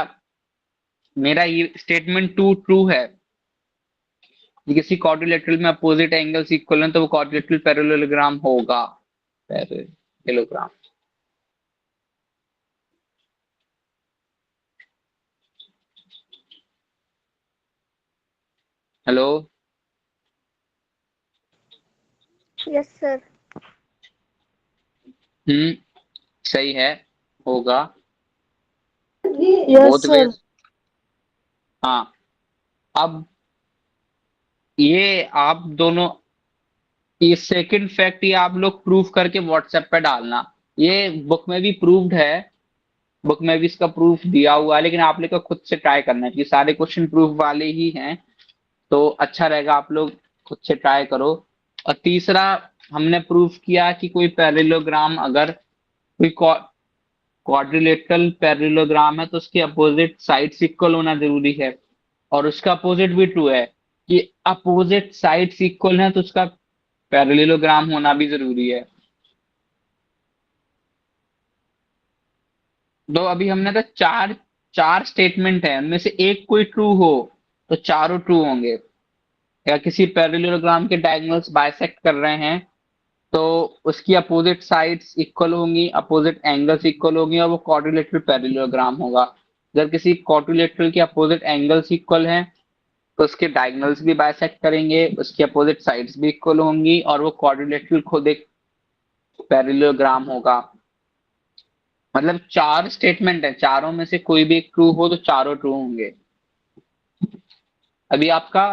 मेरा ये स्टेटमेंट टू ट्रू है कि किसी क्वाड्रिलेटरल में अपोजिट एंगल्स इक्वल हैं तो वो क्वाड्रिलेटरल पैरेललोग्राम होगा? पैरेललोग्राम। Hello, yes sir. सही है, होगा। Yes both sir. वेज। हाँ, अब ये आप दोनों, ये सेकंड फैक्ट ये आप लोग प्रूफ करके व्हाट्सएप पे डालना। ये बुक में भी प्रूव्ड है, बुक में भी इसका प्रूफ दिया हुआ है, लेकिन आप लोग को खुद से ट्राई करना है क्योंकि सारे क्वेश्चन प्रूफ वाले ही हैं, तो अच्छा रहेगा आप लोग खुद से ट्राई करो। और तीसरा हमने प्रूफ किया कि कोई पैरेललोग्राम अगर कोई क्वाड्रिलेटरल पैरेललोग्राम है तो उसके अपोजिट साइड्स इक्वल होना जरूरी है, और उसका अपोजिट भी ट्रू है कि अपोजिट साइड्स इक्वल है तो उसका पैरेललोग्राम होना भी जरूरी है। तो अभी हमने तो चार चार स्टेटमेंट है, उनमें से एक कोई ट्रू हो तो चारों ट्रू होंगे। या किसी पैरेललोग्राम के डायगोनल्स बाइसेक्ट कर रहे हैं तो उसकी अपोजिट साइड्स इक्वल होंगी, अपोजिट एंगल्स इक्वल होंगी, और वो क्वाड्रिलेटरल पैरेललोग्राम होगा। अगर किसी क्वाड्रिलेटरल के अपोजिट एंगल्स इक्वल हैं तो उसके डायगोनल्स भी बाइसेक्ट करेंगे, उसकी अपोजिट साइड्स भी इक्वल होंगी, और वो क्वाड्रिलेटरल खुद एक पैरेललोग्राम होगा। मतलब चार स्टेटमेंट है, चारों में से कोई भी एक ट्रू हो तो चारों ट्रू होंगे। अभी आपका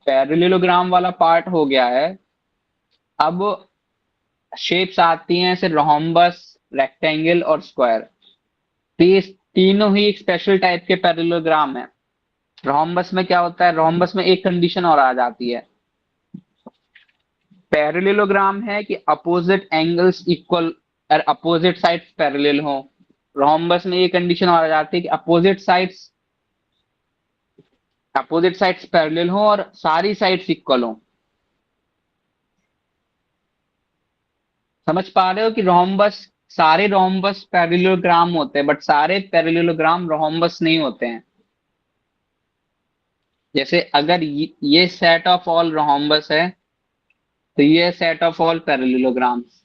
पैरेललोग्राम वाला पार्ट हो गया है। अब शेप्स आती हैं जैसे रोम्बस, रेक्टेंगल और स्क्वायर। तो ये तीनों ही एक स्पेशल टाइप के पैरेललोग्राम है। रोम्बस में क्या होता है, रोम्बस में एक कंडीशन और आ जाती है। पैरेललोग्राम है कि अपोजिट एंगल्स इक्वल और अपोजिट साइड्स पैरेलल हो। रोम्बस में ये कंडीशन और आ जाती है कि अपोजिट साइड्स पैरेलल हो और सारी साइड्स इक्वल हो। समझ पा रहे हो कि रोम्बस, सारे रोम्बस पैरेललोग्राम होते हैं बट सारे पैरेललोग्राम रोम्बस नहीं होते हैं। जैसे अगर ये सेट ऑफ ऑल रोम्बस है तो ये set of all parallelograms.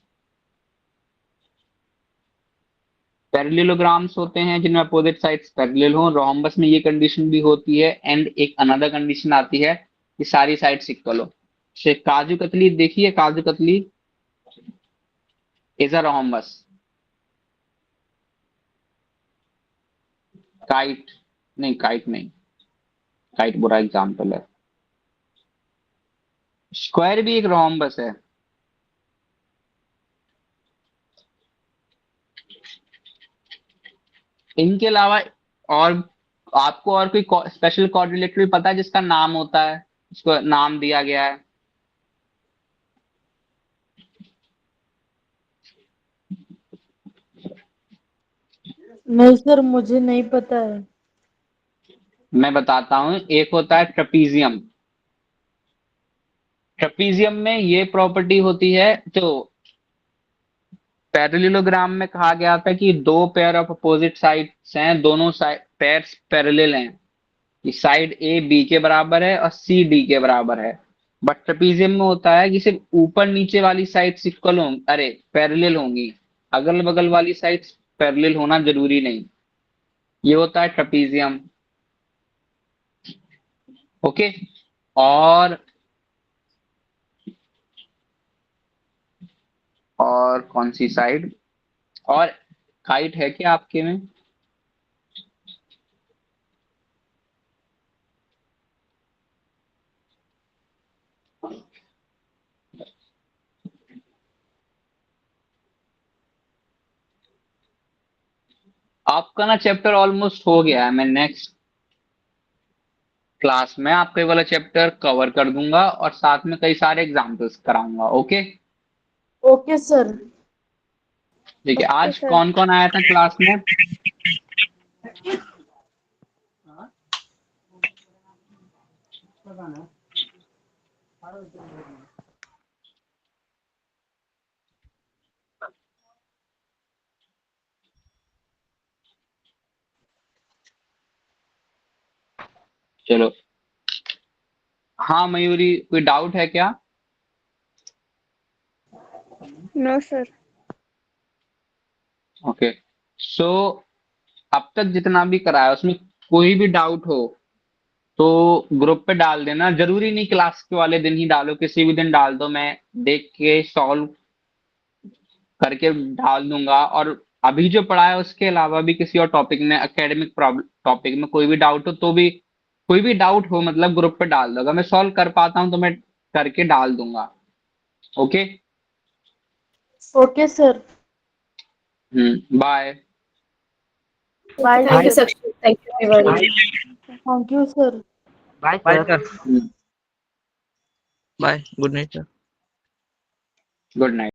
Parallelograms होते हैं जिनमें अपोजिट साइड्स पैरेलल हो। रोम्बस में ये कंडीशन भी होती है, एंड एक अनदर कंडीशन आती है कि सारी साइड्स इक्वल हो। जैसे काजू कतली देखिए, kaju katli is a rhombus. Kite नहीं, काइट बुरा एग्जाम्पल है। स्क्वायर भी एक रोम्बस है। इनके अलावा और आपको और कोई स्पेशल क्वाड्रिलेटरल पता है जिसका नाम होता है, इसको नाम दिया गया है? नहीं सर, मुझे नहीं पता है। मैं बताता हूं। एक होता है ट्रेपीजियम। ट्रेपीजियम में ये प्रॉपर्टी होती है, जो पैरेललोग्राम में कहा गया था कि दो पेयर ऑफ अपोजिट साइड्स हैं, दोनों पेयर्स पैरेलल हैं, कि साइड ए बी के बराबर है और सी डी के बराबर है। बट ट्रेपीजियम में होता है कि सिर्फ ऊपर नीचे वाली साइड्स इक्वल होंगी, अरे पैरेलल होंगी, अगल बगल वाली साइड्स पैरेलल होना जरूरी नहीं। ये होता है ट्रेपीजियम। ओके। और कौन सी साइड, और काइट है क्या आपके में? आपका ना चैप्टर ऑलमोस्ट हो गया है। मैं नेक्स्ट क्लास में आपका ये वाला चैप्टर कवर कर दूंगा और साथ में कई सारे एग्जाम्पल्स कराऊंगा। ओके। Okay sir. ठीक है। आज सर। कौन कौन आया था क्लास में? चलो। हाँ मयूरी, कोई डाउट है क्या? No sir. ओके। सो अब तक जितना भी कराया उसमें कोई भी डाउट हो तो ग्रुप पे डाल देना। जरूरी नहीं क्लास के वाले दिन ही डालो, किसी भी दिन डाल दो, मैं देख के सॉल्व करके डाल दूंगा। और अभी जो पढ़ा है उसके अलावा भी किसी और टॉपिक में, एकेडमिक टॉपिक में कोई भी डाउट हो तो भी, कोई भी डाउट हो मतलब ग्रुप पे डाल दो। अगर मैं सॉल्व कर पाता हूं तो मैं करके डाल दूंगा। Okay. Okay sir. Bye. Bye thank you sir. Sir, thank you everyone. Thank you sir. Bye sir. Bye, good night sir. Good night.